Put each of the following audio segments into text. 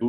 2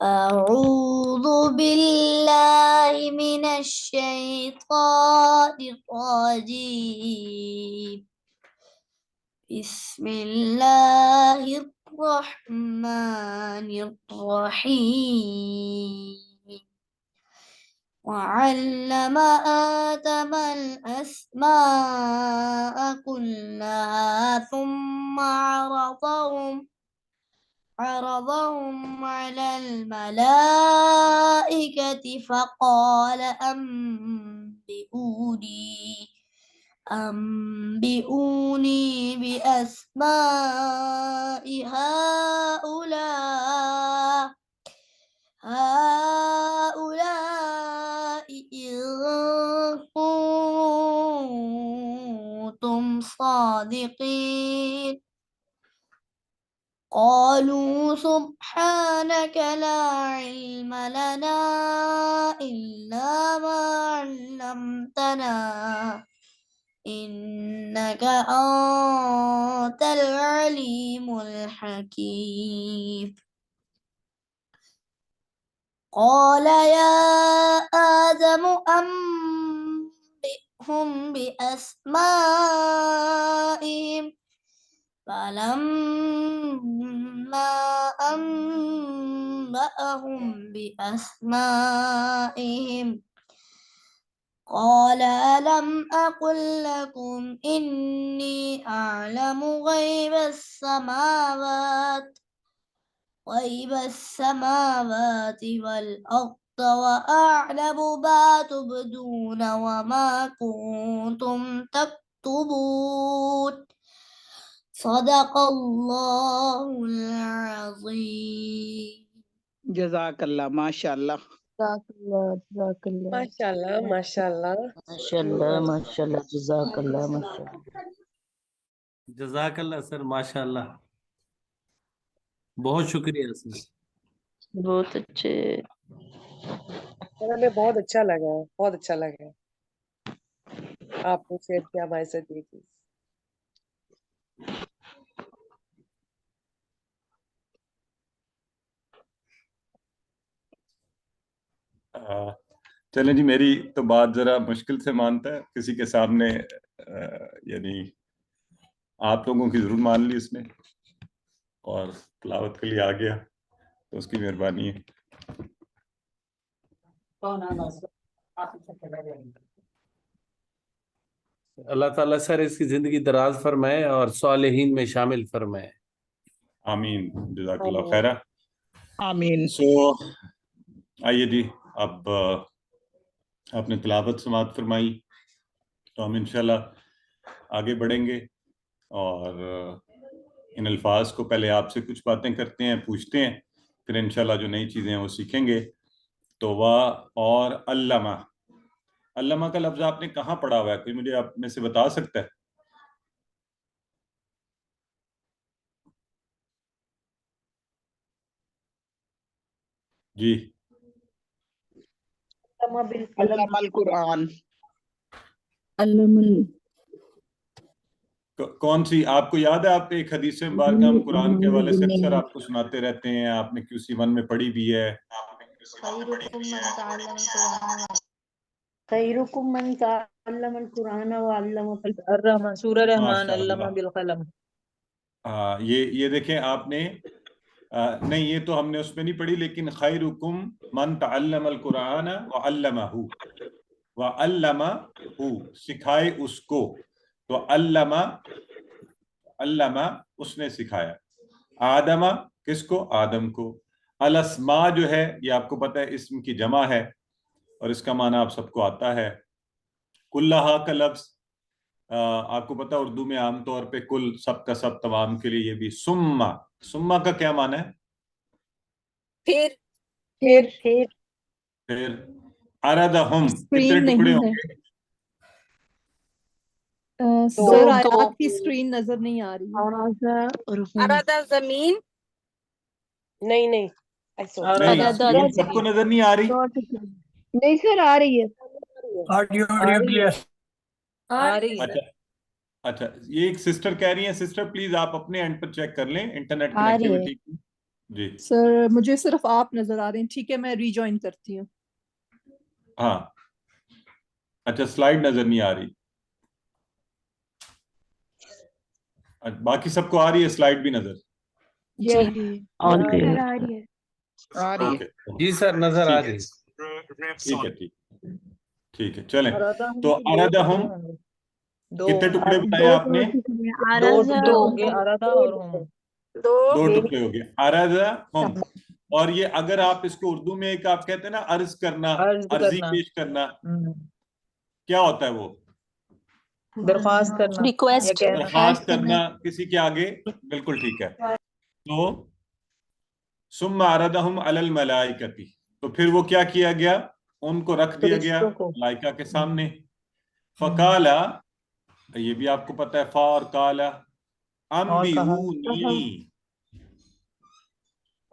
أعوذ بالله من الشيطان الرجيم بسم الله الرحمن الرحيم وعلم آدم الأسماء كلها ثم عرضهم على الملائكة فقال أنبئوني بأسماء هؤلاء إن كنتم صادقين قالوا سبحانك لا علم لنا إلا ما علمتنا إنك أنت العليم الحكيم قال يا آدم أنبئهم بأسمائهم فلما أنبأهم بأسمائهم قال ألم أقل لكم إني أعلم غيب السماوات والأرض وأعلم ما تبدون وما كنتم تكتبون صدق الله العظيم جزاک اللہ، ماشاء اللہ. جزاک اللہ جزاک اللہ. ماشاءاللہ ماشاءاللہ. ماشاءاللہ جزاک اللہ ماشاءاللہ. جزاک اللہ سر، ماشاء اللہ، بہت شکریہ سر. بہت اچھے. سر ہمیں بہت اچھا لگا، بہت اچھا لگا آپ نے شیئر کیا ہمارے ساتھ یہ چیز. چلیں جی، میری تو بات ذرا مشکل سے مانتا ہے کسی کے سامنے، یعنی آپ لوگوں کی ضرور مان لی اس نے اور تلاوت کے لیے آ گیا تو اس کی مہربانی ہے. اللہ تعالیٰ سر اس کی زندگی دراز فرمائے اور صالحین میں شامل فرمائے. آمین. جزاک اللہ خیرہ. آمین. آئیے جی، اب آپ نے تلاوت سماعت فرمائی تو ہم انشاءاللہ آگے بڑھیں گے اور ان الفاظ کو پہلے آپ سے کچھ باتیں کرتے ہیں، پوچھتے ہیں، پھر انشاءاللہ جو نئی چیزیں ہیں وہ سیکھیں گے. تو اور علامہ کا لفظ آپ نے کہاں پڑھا ہوا ہے؟ کوئی مجھے آپ میں سے بتا سکتا ہے؟ جی. علم القرآن. کون سی آپ کو یاد ہے؟ آپ ایک حدیث مبارکہ ہم قرآن کے حوالے سے اکثر آپ کو سناتے رہتے ہیں، آپ نے QC1 میں پڑھی بھی ہے. خیرکم من تعلم القرآن وعلمہ. الرحمن، سورہ رحمان، ماشاء علم اللہ. بالقلم. یہ دیکھیں آپ نے نہیں، یہ تو ہم نے اس میں نہیں پڑھی، لیکن خیرکم من تعلم القرآن وعلمہ، سکھائے اس کو. تو علمہ اس نے سکھایا. آدمہ کس کو؟ آدم کو. الاسماء جو ہے یہ آپ کو پتہ ہے اسم کی جمع ہے اور اس کا معنی آپ سب کو آتا ہے. کلہا کا لفظ آپ کو پتہ اردو میں عام طور پہ کل، سب کا سب، تمام کے لیے. یہ بھی سما کا کیا معنی ہے؟ پھر. عرضہم کتنے ٹکڑے ہوں گے؟ سر آیات کی اسکرین نظر نہیں آ رہی. ارادہ زمین، نہیں اسکرین سب کو نظر نہیں آ رہی؟ نہیں سر آ رہی ہے. اچھا، یہ ایک سسٹر کہہ رہی ہیں. سسٹر پلیز آپ اپنے اینڈ پر چیک کر لیں انٹرنیٹ کنیکٹیوٹی کی. جی سر مجھے صرف آپ نظر آ رہے ہیں. ٹھیک ہے میں ری جوائن کرتی ہوں. ہاں اچھا سلائیڈ نظر نہیں آ رہی. باقی سب کو آ رہی ہے سلائیڈ بھی نظر؟ اور کلیئر آ رہی ہے. اوکے جی سر نظر آ رہی. ٹھیک ہے ٹھیک ہے چلیں. ارادہم تو کے دو اردہم ٹکڑے ہوں گے. دو کتنے ٹکڑے بتائے آپ نے؟ دو ٹکڑے ہوں گے ارادہ اور ہم. دو ٹکڑے ہو گئے اردہم. اور یہ اگر آپ اس کو اردو میں ایک آپ کہتے ہیں نا عرض کرنا، عرض عرضی کرنا، پیش کرنا، کیا ہوتا ہے وہ؟ درخواست کرنا، ریکویسٹ. یا کہنا. درخواست کرنا کسی کے آگے. بالکل ٹھیک ہے. تو ثم عرضہم علی الملائکۃ، تو پھر وہ کیا کیا گیا؟ ان کو رکھ دیا گیا فرشتوں کو. ملائکہ کے سامنے. فقال، یہ بھی آپ کو پتہ ہے فا اور کالا، اور کہا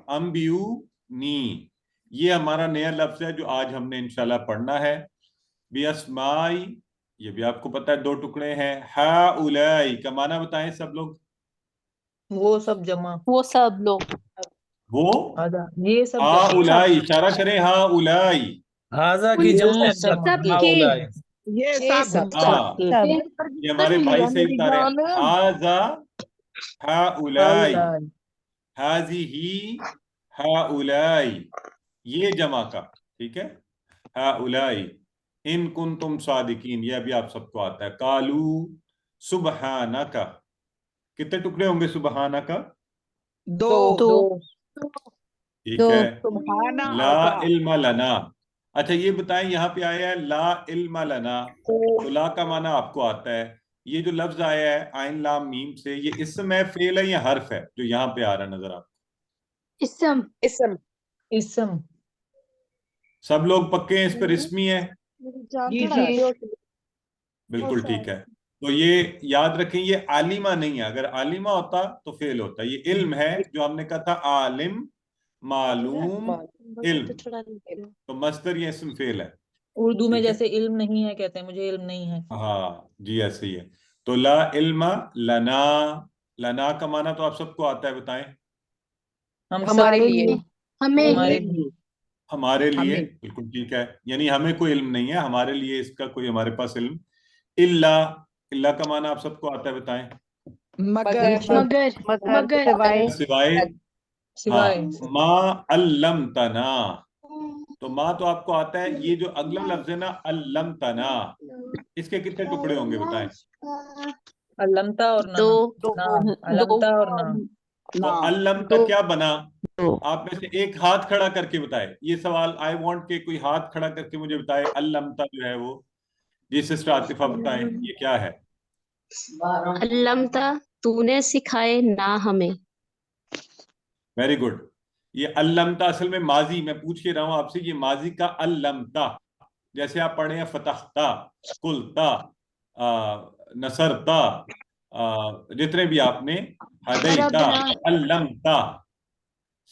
انبیونی، یہ ہمارا نیا لفظ ہے جو آج ہم نے انشاءاللہ پڑھنا ہے. بیاسمائی، یہ بھی آپ کو پتہ ہے دو ٹکڑے ہیں. ہؤلائی کا معنی بتائیں سب لوگ. وہ سب جمع، وہ سب لوگ. وہ یہ سب جمع، ہؤلائی، اشارہ کریں ہؤلائی. ہاذا کی جمع یہ سب ہؤلائی. یہ سب ہاں یہ ہمارے بھائی سے بتا رہے ہیں. ہاذا ہؤلائی، ہؤلائی. ہذہ ہؤلائی، یہ جمع کا. ٹھیک ہے. ہؤلائی ان کنتم صادقین، یہ بھی آپ سب کو آتا ہے. قالو سبحانک، کتنے ٹکڑے ہوں گے سبحانک؟ دو. ٹھیک ہے. سبحان لا علم لنا. اچھا یہ بتائیں یہاں پہ آیا ہے لا علم لنا، تو لا کا معنی آپ کو آتا ہے. یہ جو لفظ آیا ہے عین لام میم سے، یہ اسم ہے فعل ہے یا حرف ہے جو یہاں پہ آ رہا ہے نظر آپ؟ اسم. سب لوگ پکے ہیں اس پر اسمی ہے؟ جی بالکل ٹھیک ہے. تو یہ یاد رکھیں یہ عالمہ نہیں ہے. اگر عالمہ ہوتا تو فعل ہوتا. یہ علم ہے جو ہم نے کہا تھا عالم، معلوم، علم، تو مصدر یہ اسم فعل ہے. اردو میں ٹھیک ہے؟ جیسے علم نہیں ہے کہتے ہیں مجھے علم نہیں ہے. ہاں جی ایسے ہی ہے. تو لا علم لنا، لنا کا معنی تو آپ سب کو آتا ہے، بتائیں. ہم ہمارے سب لیے. ہمارے لیے. ہمارے لیے. بالکل ٹھیک ہے. یعنی ہمیں کوئی علم نہیں ہے، ہمارے لیے اس کا کوئی ہمارے پاس علم. اللہ کا معنی آپ سب کو آتا ہے، بتائیں. مگر سوائے. ہاں ما علمتنا، تو ما تو آپ کو آتا ہے. یہ جو اگلا لفظ ہے نا علمتنا، اس کے کتنے ٹکڑے ہوں گے بتائیں. علمتا اور نہ. علمتا اور نہ. تو علمتا کیا بنا؟ آپ میں سے ایک ہاتھ کھڑا کر کے بتائے. یہ سوال آئی وانٹ کہ کوئی ہاتھ کھڑا کر کے مجھے بتائے علمتا جو ہے وہ. جی سسٹر عاطفہ بتائیں یہ کیا ہے؟ علمتا، تو نے سکھائے نہ ہمیں. Very good. یہ علمتا اصل میں ماضی، میں پوچھ کے رہا ہوں آپ سے، یہ ماضی کا علمتا. جیسے آپ پڑھیں ہیں فتحتا، قلتا، نصرتا، جتنے بھی آپ نے، ہدیتا، علمتا،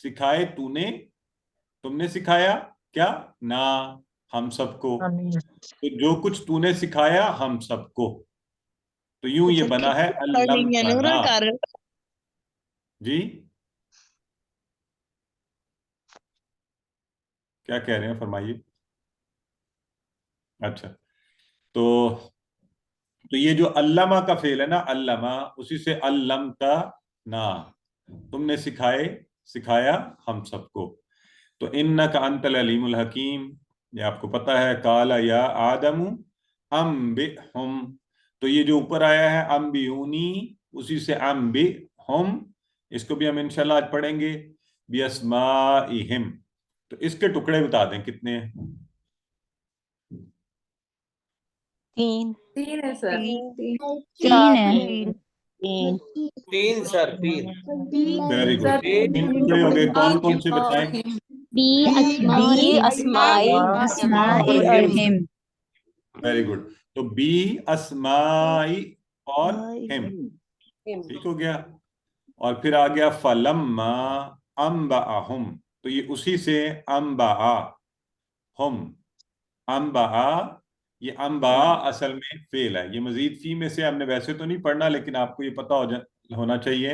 سکھائے تو نے، تم نے سکھایا کیا؟ نہ ہم سب کو. تو جو کچھ تو نے سکھایا ہم سب کو، تو یوں یہ بنا ہے علمتنا. جی کیا کہہ رہے ہیں فرمائیے. اچھا تو یہ جو علامہ کا فعل ہے نا، علامہ، اسی سے علمتا نا، تم نے سکھائے، سکھایا ہم سب کو. تو انک انت العلیم الحکیم، یہ آپ کو پتا ہے. قال یا آدم انبئہم، تو یہ جو اوپر آیا ہے انبئونی، اسی سے انبئہم، اس کو بھی ہم انشاءاللہ آج پڑھیں گے. باسمائہم، تو اس کے ٹکڑے بتا دیں کتنے ہیں. 3 ہے سر. 3 سر 3. Very good. 3 ٹکڑے ہو گئے. کون کون سے بتائیں؟ Very good. تو بی اسمائی اور ہم، ٹھیک ہو گیا. اور پھر آ گیا فلما انبأہم، تو یہ اسی سے انبأہم، انبأ، یہ انبأ اصل میں فعل ہے. یہ مزید فی میں سے ہم نے ویسے تو نہیں پڑھنا لیکن آپ کو یہ پتا ہونا چاہیے.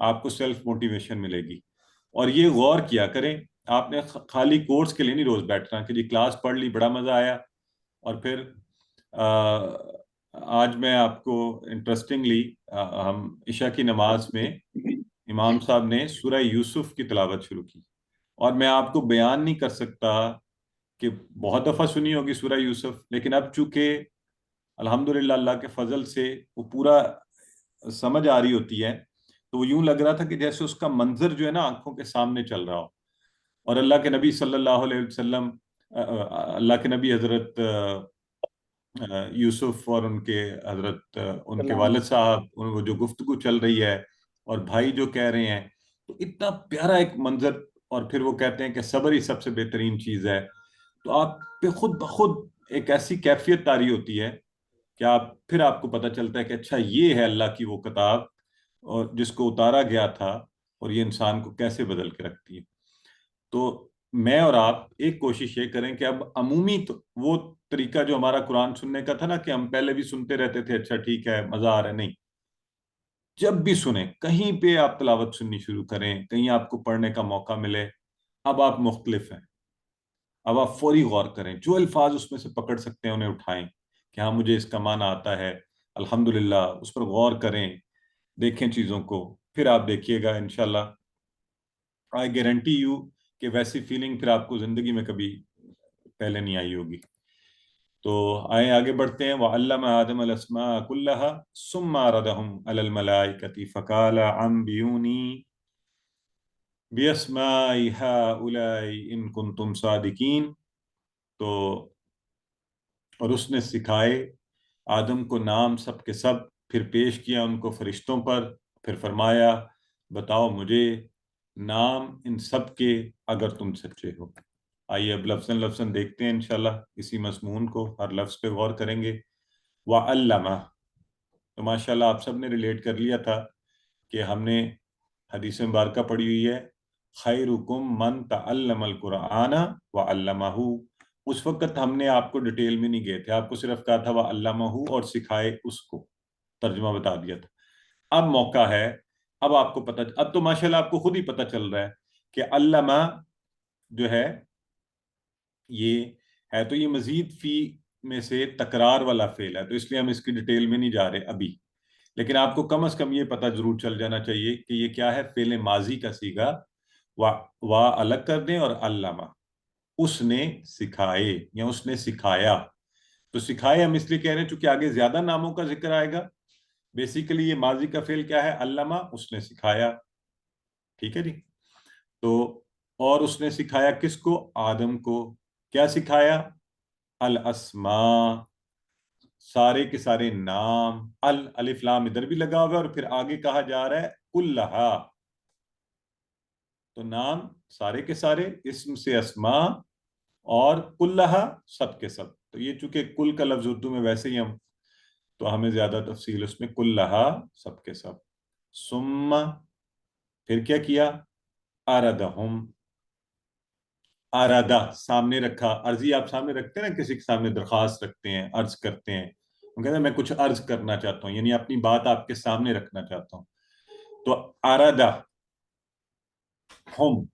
آپ کو سیلف موٹیویشن ملے گی. اور یہ غور کیا کریں، آپ نے خالی کورس کے لیے نہیں روز بیٹھنا کہ جی کلاس پڑھ لی، بڑا مزہ آیا، اور پھر آج میں آپ کو انٹرسٹنگلی ہم عشاء کی نماز میں امام صاحب نے سورہ یوسف کی تلاوت شروع کی، اور میں آپ کو بیان نہیں کر سکتا کہ بہت دفعہ سنی ہوگی سورہ یوسف، لیکن اب چونکہ الحمدللہ اللہ کے فضل سے وہ پورا سمجھ آ رہی ہوتی ہے، تو وہ یوں لگ رہا تھا کہ جیسے اس کا منظر جو ہے نا آنکھوں کے سامنے چل رہا ہو. اور اللہ کے نبی صلی اللہ علیہ وسلم، اللہ کے نبی حضرت یوسف اور ان کے حضرت ان کے والد صاحب، وہ جو گفتگو چل رہی ہے اور بھائی جو کہہ رہے ہیں، تو اتنا پیارا ایک منظر. اور پھر وہ کہتے ہیں کہ صبر ہی سب سے بہترین چیز ہے. تو آپ پہ خود بخود ایک ایسی کیفیت طاری ہوتی ہے کہ پھر آپ کو پتہ چلتا ہے کہ اچھا یہ ہے اللہ کی وہ کتاب، اور جس کو اتارا گیا تھا، اور یہ انسان کو کیسے بدل کے رکھتی ہے. تو میں اور آپ ایک کوشش یہ کریں کہ اب عمومی وہ طریقہ جو ہمارا قرآن سننے کا تھا نا، کہ ہم پہلے بھی سنتے رہتے تھے، اچھا ٹھیک ہے مزہ آ رہا ہے، نہیں، جب بھی سنیں، کہیں پہ آپ تلاوت سننی شروع کریں، کہیں آپ کو پڑھنے کا موقع ملے، اب آپ مختلف ہیں، اب آپ فوری غور کریں، جو الفاظ اس میں سے پکڑ سکتے ہیں انہیں اٹھائیں کہ ہاں مجھے اس کا معنی آتا ہے، الحمدللہ، اس پر غور کریں، دیکھیں چیزوں کو. پھر آپ دیکھیے گا انشاءاللہ، آئی گارنٹی یو کہ ویسی فیلنگ پھر آپ کو زندگی میں کبھی پہلے نہیں آئی ہوگی. تو آئیں آگے بڑھتے ہیں. وَعَلَّمَ آدَمَ الْأَسْمَاءَ كُلَّهَا ثُمَّ عَرَضَهُمْ عَلَى الْمَلَائِكَةِ فَقَالَ أَنبِئُونِي بِأَسْمَاءِ هَؤُلَاءِ إِن كُنتُمْ صَادِقِينَ. تو اور اس نے سکھائے آدم کو نام سب کے سب، پھر پیش کیا ان کو فرشتوں پر، پھر فرمایا بتاؤ مجھے نام ان سب کے اگر تم سچے ہو. آئیے اب لفظاً دیکھتے ہیں انشاءاللہ اسی مضمون کو، ہر لفظ پہ غور کریں گے. وَعَلَّمَ، تو ماشاءاللہ آپ سب نے ریلیٹ کر لیا تھا کہ ہم نے حدیث مبارکہ پڑھی ہوئی ہے، خیرکم من تعلم القرآن وعلمہ. اس وقت ہم نے آپ کو ڈیٹیل میں نہیں گئے تھے، آپ کو صرف کہا تھا وعلمہ، اور سکھائے اس کو، ترجمہ بتا دیا تھا. اب موقع ہے، اب آپ کو پتہ، اب تو ماشاءاللہ آپ کو خود ہی پتہ چل رہا ہے کہ علمہ جو ہے یہ ہے، تو یہ مزید فی میں سے تکرار والا فعل ہے، تو اس لیے ہم اس کی ڈیٹیل میں نہیں جا رہے ابھی. لیکن آپ کو کم از کم یہ پتہ ضرور چل جانا چاہیے کہ یہ کیا ہے، فعل ماضی کا صیغہ. وا الگ کر دیں، اور علامہ، اس نے سکھائے یا اس نے سکھایا. تو سکھائے ہم اس لیے کہہ رہے ہیں چونکہ آگے زیادہ ناموں کا ذکر آئے گا. بیسیکلی یہ ماضی کا فعل کیا ہے، علامہ، اس نے سکھایا. ٹھیک ہے جی. تو اور اس نے سکھایا کس کو، آدم کو. کیا سکھایا، الاسماء، سارے کے سارے نام. الف لام ادھر بھی لگا ہوا ہے، اور پھر آگے کہا جا رہا ہے کلھا، تو نام سارے کے سارے، اسم سے اسماء، اور کلھا سب کے سب. تو یہ چونکہ کل کا لفظ اردو میں ویسے ہی ہم، تو ہمیں زیادہ تفصیل اس میں، کلھا سب کے سب. ثم، پھر کیا کیا، اردہم، ارادہ سامنے رکھا. عرضی آپ سامنے رکھتے ہیں نا، کسی کے سامنے درخواست رکھتے ہیں، عرض کرتے ہیں، وہ کہتے ہیں میں کچھ عرض کرنا چاہتا ہوں، یعنی اپنی بات آپ کے سامنے رکھنا چاہتا ہوں. تو ارادہ ہم،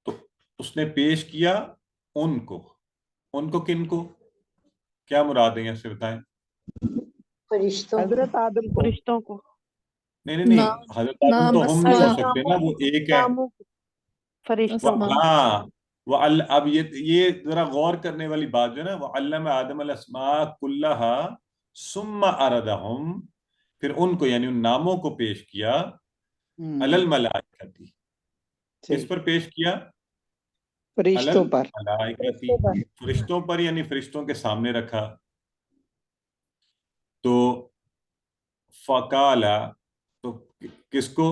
تو اس نے پیش کیا ان کو. ان کو کن کو، کیا مراد ہے یہاں سے بتائیں؟ حضرت آدم کو. فرشتوں کو. نہیں، حضرت آدم تو ہم نہیں ہو سکتے نا، وہ ایک ہے. فرشتوں. ہاں، اب یہ ذرا غور کرنے والی بات جو ہے نا، وَعَلَّمَ آدَمَ الْأَسْمَاءَ كُلَّهَا ثُمَّ عَرَضَهُمْ، پھر ان کو یعنی ان ناموں کو پیش کیا، عَلَى الْمَلَائِكَةِ، کس پر پیش کیا، فرشتوں پر. الْمَلَائِكَةِ، فرشتوں پر، یعنی فرشتوں کے سامنے رکھا. تو فقال، تو کس کو،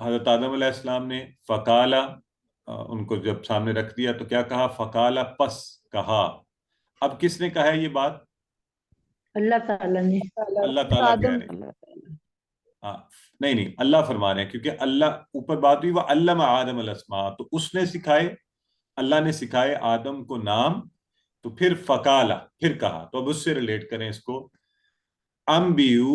حضرت آدم علیہ السلام نے، فقال، ان کو جب سامنے رکھ دیا تو کیا کہا، فقال، پس کہا. اب کس نے کہا ہے یہ بات، اللہ تعالیٰ نے. اللہ تعالیٰ کہہ رہے ہیں. ہاں، نہیں، اللہ فرما رہے ہیں، کیونکہ اللہ اوپر بات ہوئی، وَعَلَّمَ آدَمَ الْأَسْمَاءَ، تو اس نے سکھائے، اللہ نے سکھائے آدم کو نام. تو پھر فقال، پھر کہا. تو اب اس سے ریلیٹ کریں اس کو، انبیو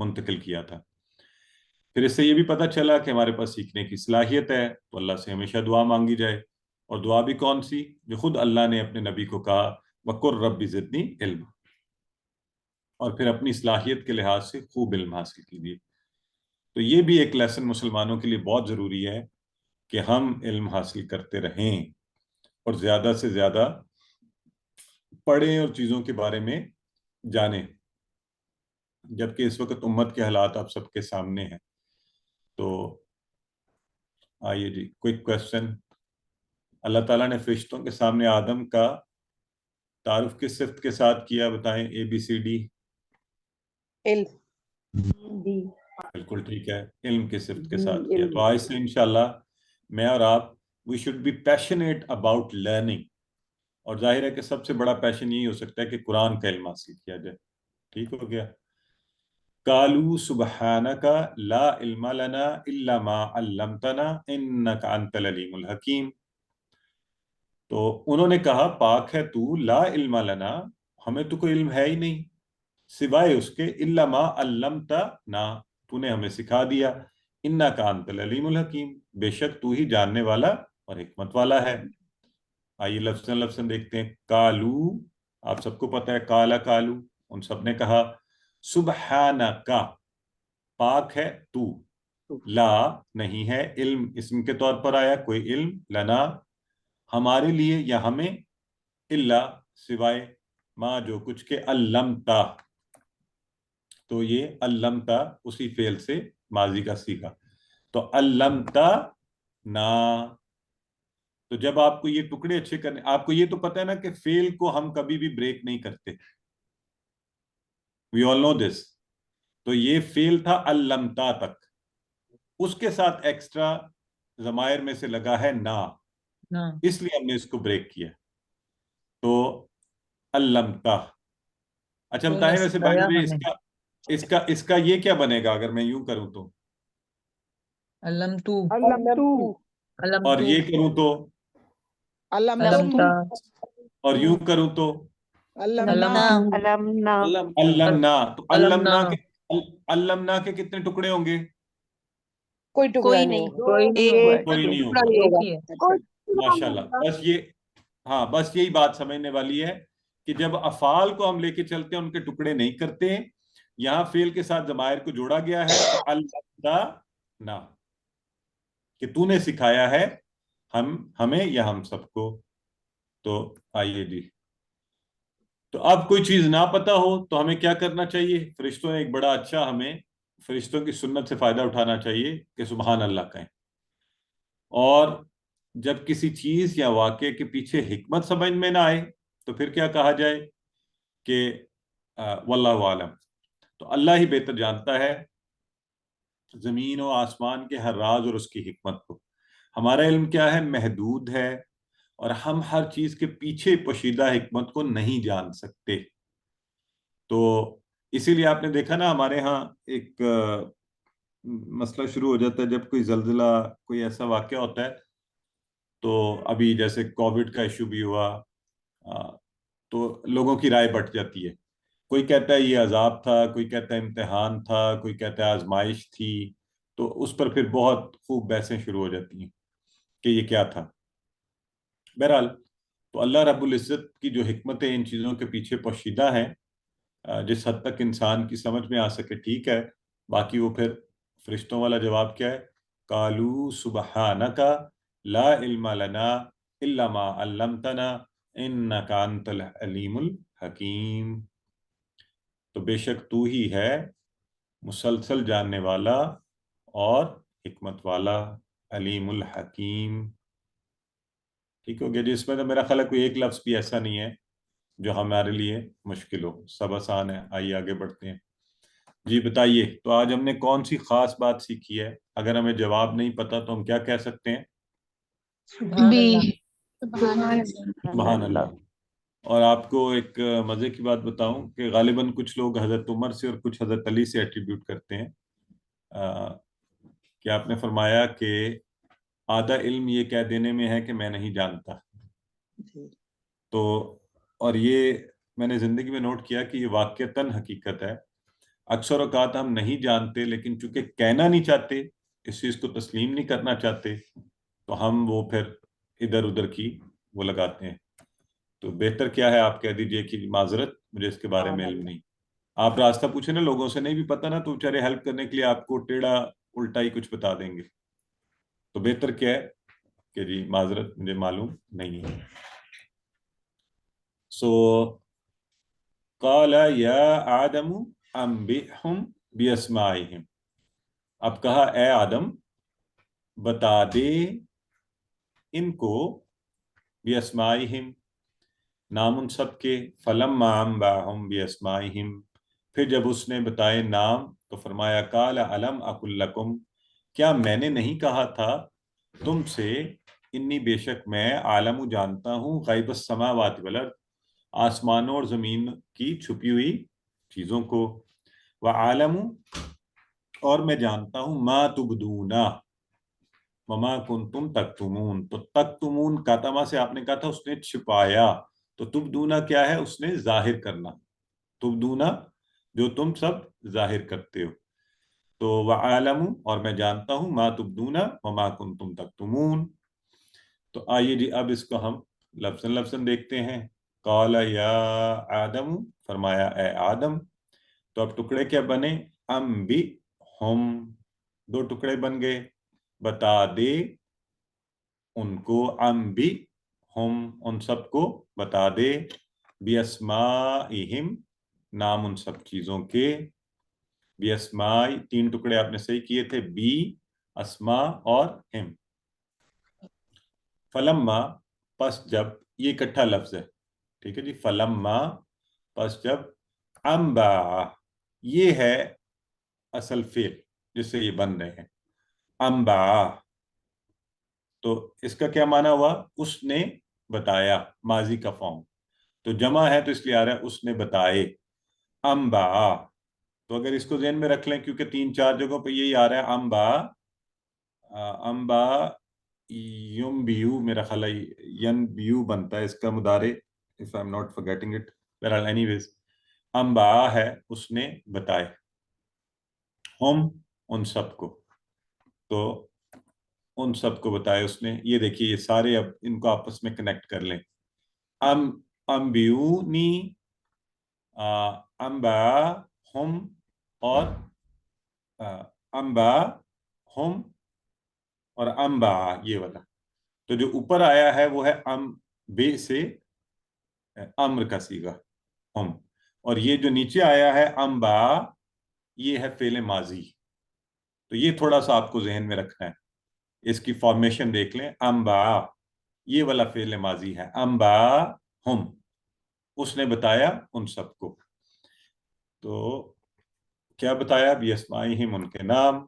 منتقل کیا تھا۔ پھر اس سے یہ بھی پتہ چلا کہ ہمارے پاس سیکھنے کی صلاحیت ہے، تو اللہ سے ہمیشہ دعا مانگی جائے، اور دعا بھی کون سی؟ جو خود اللہ نے اپنے نبی کو کہا وَقُلْ رَبِّ زِدْنِی عِلْمًا، اور پھر اپنی صلاحیت کے لحاظ سے خوب علم حاصل کیجیے۔ تو یہ بھی ایک لیسن مسلمانوں کے لیے بہت ضروری ہے کہ ہم علم حاصل کرتے رہیں اور زیادہ سے زیادہ پڑھیں اور چیزوں کے بارے میں جانیں، جبکہ اس وقت امت کے حالات آپ سب کے سامنے ہیں۔ تو آئیے جی، کوئک کویسچن۔ اللہ تعالیٰ نے فرشتوں کے سامنے آدم کا تعارف کس صفت کے ساتھ کیا؟ بتائیں، ABCD۔ علم۔ بالکل ٹھیک ہے، علم کی صفت کے ساتھ کیا۔ تو آج سے انشاءاللہ میں اور آپ we should be passionate about learning, اور ظاہر ہے کہ سب سے بڑا پیشن یہی ہو سکتا ہے کہ قرآن کا علم حاصل کیا جائے۔ ٹھیک ہو گیا؟ قالوا سبحانک لا علم لنا الا ما علمتنا انک انت العلیم الحکیم۔ تو انہوں نے کہا پاک ہے تو، لا علم لنا، ہمیں تو کوئی علم ہے ہی نہیں سوائے اس کے، الا ما علمتنا، تو نے ہمیں سکھا دیا، انک انت العلیم الحکیم، بے شک تو ہی جاننے والا اور حکمت والا ہے۔ آئیے لفظاً دیکھتے ہیں۔ قالو، آپ سب کو پتہ ہے قالا قالو، ان سب نے کہا سبحانک، پاک ہے تو، لا نہیں ہے، علم اسم کے طور پر آیا، کوئی علم، لنا ہمارے لیے یا ہمیں، الا سوائے، ما جو کچھ کے، علمتا، تو یہ علمتا اسی فعل سے ماضی کا سیکھا، تو علمتا نا۔ تو جب آپ کو یہ ٹکڑے اچھے کرنے، آپ کو یہ تو پتہ ہے نا کہ فعل کو ہم کبھی بھی بریک نہیں کرتے، we all know this۔ تو یہ فعل تھا علمتا تک، اس کے ساتھ ایکسٹرا ضمائر میں سے لگا ہے نا، اس لیے ہم نے اس کو بریک کیا، تو علمتا۔ اچھا بتائیں ویسے بھائی میں اس کا یہ کیا بنے گا اگر میں یوں کروں تو؟ علمتو، اور یہ کروں تو؟ علمتا، اور یوں کروں تو؟ علمنا۔ علمنا۔ تو علمنا کے کتنے ٹکڑے ہوں گے؟ کوئی ٹکڑا نہیں، کوئی نہیں ہوگا۔ ایک ہی ہے۔ ماشاءاللہ، بس یہ، ہاں بس یہی بات سمجھنے والی ہے کہ جب افعال کو ہم لے کے چلتے ہیں ان کے ٹکڑے نہیں کرتے، یہاں فعل کے ساتھ ضمائر کو جوڑا گیا ہے، تو علمنا، کہ تو نے سکھایا ہے ہمیں یا ہم سب کو۔ تو آئیے جی، تو اب کوئی چیز نہ پتہ ہو تو ہمیں کیا کرنا چاہیے؟ فرشتوں نے ایک بڑا اچھا، ہمیں فرشتوں کی سنت سے فائدہ اٹھانا چاہیے کہ سبحان اللہ کہیں، اور جب کسی چیز یا واقعے کے پیچھے حکمت سمجھ میں نہ آئے تو پھر کیا کہا جائے کہ واللہ عالم، تو اللہ ہی بہتر جانتا ہے زمین و آسمان کے ہر راز اور اس کی حکمت کو۔ ہمارا علم کیا ہے؟ محدود ہے، اور ہم ہر چیز کے پیچھے پوشیدہ حکمت کو نہیں جان سکتے۔ تو اسی لیے آپ نے دیکھا نا ہمارے ہاں ایک مسئلہ شروع ہو جاتا ہے جب کوئی زلزلہ، کوئی ایسا واقعہ ہوتا ہے، تو ابھی جیسے کووڈ کا ایشو بھی ہوا، تو لوگوں کی رائے بٹ جاتی ہے، کوئی کہتا ہے یہ عذاب تھا، کوئی کہتا ہے امتحان تھا، کوئی کہتا ہے آزمائش تھی، تو اس پر پھر بہت خوب بحثیں شروع ہو جاتی ہیں کہ یہ کیا تھا۔ بہرحال تو اللہ رب العزت کی جو حکمتیں ان چیزوں کے پیچھے پوشیدہ ہیں، جس حد تک انسان کی سمجھ میں آ سکے ٹھیک ہے، باقی وہ پھر فرشتوں والا جواب کیا ہے؟ قالوا سبحانک لا علم لنا الا ما علمتنا انک انت العلیم الحکیم۔ تو بے شک تو ہی ہے مسلسل جاننے والا اور حکمت والا، علیم الحکیم۔ ٹھیک ہو گیا جی؟ اس میں تو میرا خیال ہے کوئی ایک لفظ بھی ایسا نہیں ہے جو ہمارے لیے مشکل ہو، سب آسان ہے۔ آئیے آگے بڑھتے ہیں جی، بتائیے تو آج ہم نے کون سی خاص بات سیکھی ہے؟ اگر ہمیں جواب نہیں پتا تو ہم کیا کہہ سکتے ہیں؟ سبحان اللہ۔ اور آپ کو ایک مزے کی بات بتاؤں کہ غالباً کچھ لوگ حضرت عمر سے اور کچھ حضرت علی سے ایٹریبیوٹ کرتے ہیں کہ آپ نے فرمایا کہ آدھا علم یہ کہہ دینے میں ہے کہ میں نہیں جانتا۔ تو اور یہ میں نے زندگی میں نوٹ کیا کہ یہ واقعتاً حقیقت ہے، اکثر اوقات ہم نہیں جانتے لیکن چونکہ کہنا نہیں چاہتے، اس چیز کو تسلیم نہیں کرنا چاہتے، تو ہم وہ پھر ادھر ادھر کی وہ لگاتے ہیں. تو بہتر کیا ہے آپ کہہ دیجئے کہ معذرت مجھے اس کے بارے میں علم نہیں. آپ راستہ پوچھیں نا، لوگوں سے نہیں بھی پتہ نا تو بیچارے ہیلپ کرنے کے لیے آپ کو ٹیڑھا الٹا ہی کچھ بتا دیں گے. تو بہتر کیا ہے کہ جی معذرت مجھے معلوم نہیں ہے. سو قال یا آدم انبئہم باسمائہم، اب کہا اے آدم بتا دے ان کو باسمائہم نام ان سب کے. فلما انباہم باسمائہم، پھر جب اس نے بتائے نام تو فرمایا قال الم اقل لکم، کیا میں نے نہیں کہا تھا تم سے، انی بے شک میں عالم جانتا ہوں غیب السماوات والارض، آسمانوں اور زمین کی چھپی ہوئی چیزوں کو، وعالم اور میں جانتا ہوں ما تبدون وما کنتم تکتمون. تو تکتمون کاتما سے آپ نے کہا تھا اس نے چھپایا، تو تبدونا کیا ہے؟ اس نے ظاہر کرنا. تبدونا جو تم سب ظاہر کرتے ہو. تو وعالم اور میں جانتا ہوں ما تبدون وما کنتم تکتمون. تو آئیے جی اب اس کو ہم لفظاً لفظاً دیکھتے ہیں. قال یا آدم، فرمایا اے آدم. تو اب ٹکڑے کیا بنے؟ انبئہم، دو ٹکڑے بن گئے. بتا دے ان کو، انبئہم ان سب کو بتا دے، باسمائہم نام ان سب چیزوں کے. باسمائی تین ٹکڑے آپ نے صحیح کیے تھے، بی اسما اور ہم. فلما پس جب، یہ اکٹھا لفظ ہے ٹھیک ہے جی. فلما پس جب، انبا یہ ہے اصل فعل جس سے یہ بن رہے ہیں. انبا تو اس کا کیا معنی ہوا؟ اس نے بتایا، ماضی کا فارم. تو جمع ہے تو اس لیے آ رہا ہے اس نے بتائے. انبا تو اگر اس کو ذہن میں رکھ لیں کیونکہ تین چار جگہوں پہ یہی آ رہا ہے انبا. انبا یم بیو، میرا خیال ہے ین بیو بنتا ہے اس کا مضارع if I'm not forgetting it. Well, anyways انبا ہے اس نے بتائے، ہم ان سب کو، تو ان سب کو بتائے اس نے. یہ دیکھیے یہ سارے اب ان کو آپس میں کنیکٹ کر لیں. انبیونی، انبا ہم اور انبا ہم اور انبا یہ والا. تو جو اوپر آیا ہے وہ ہے بے سے امر کا صیغہ ہم، اور یہ جو نیچے آیا ہے انبا یہ ہے فعل ماضی. تو یہ تھوڑا سا آپ کو ذہن میں رکھنا ہے، اس کی فارمیشن دیکھ لیں. انبا یہ والا فعل ماضی ہے، انبا ہم اس نے بتایا ان سب کو. تو کیا بتایا؟ باسمائہم ان کے نام.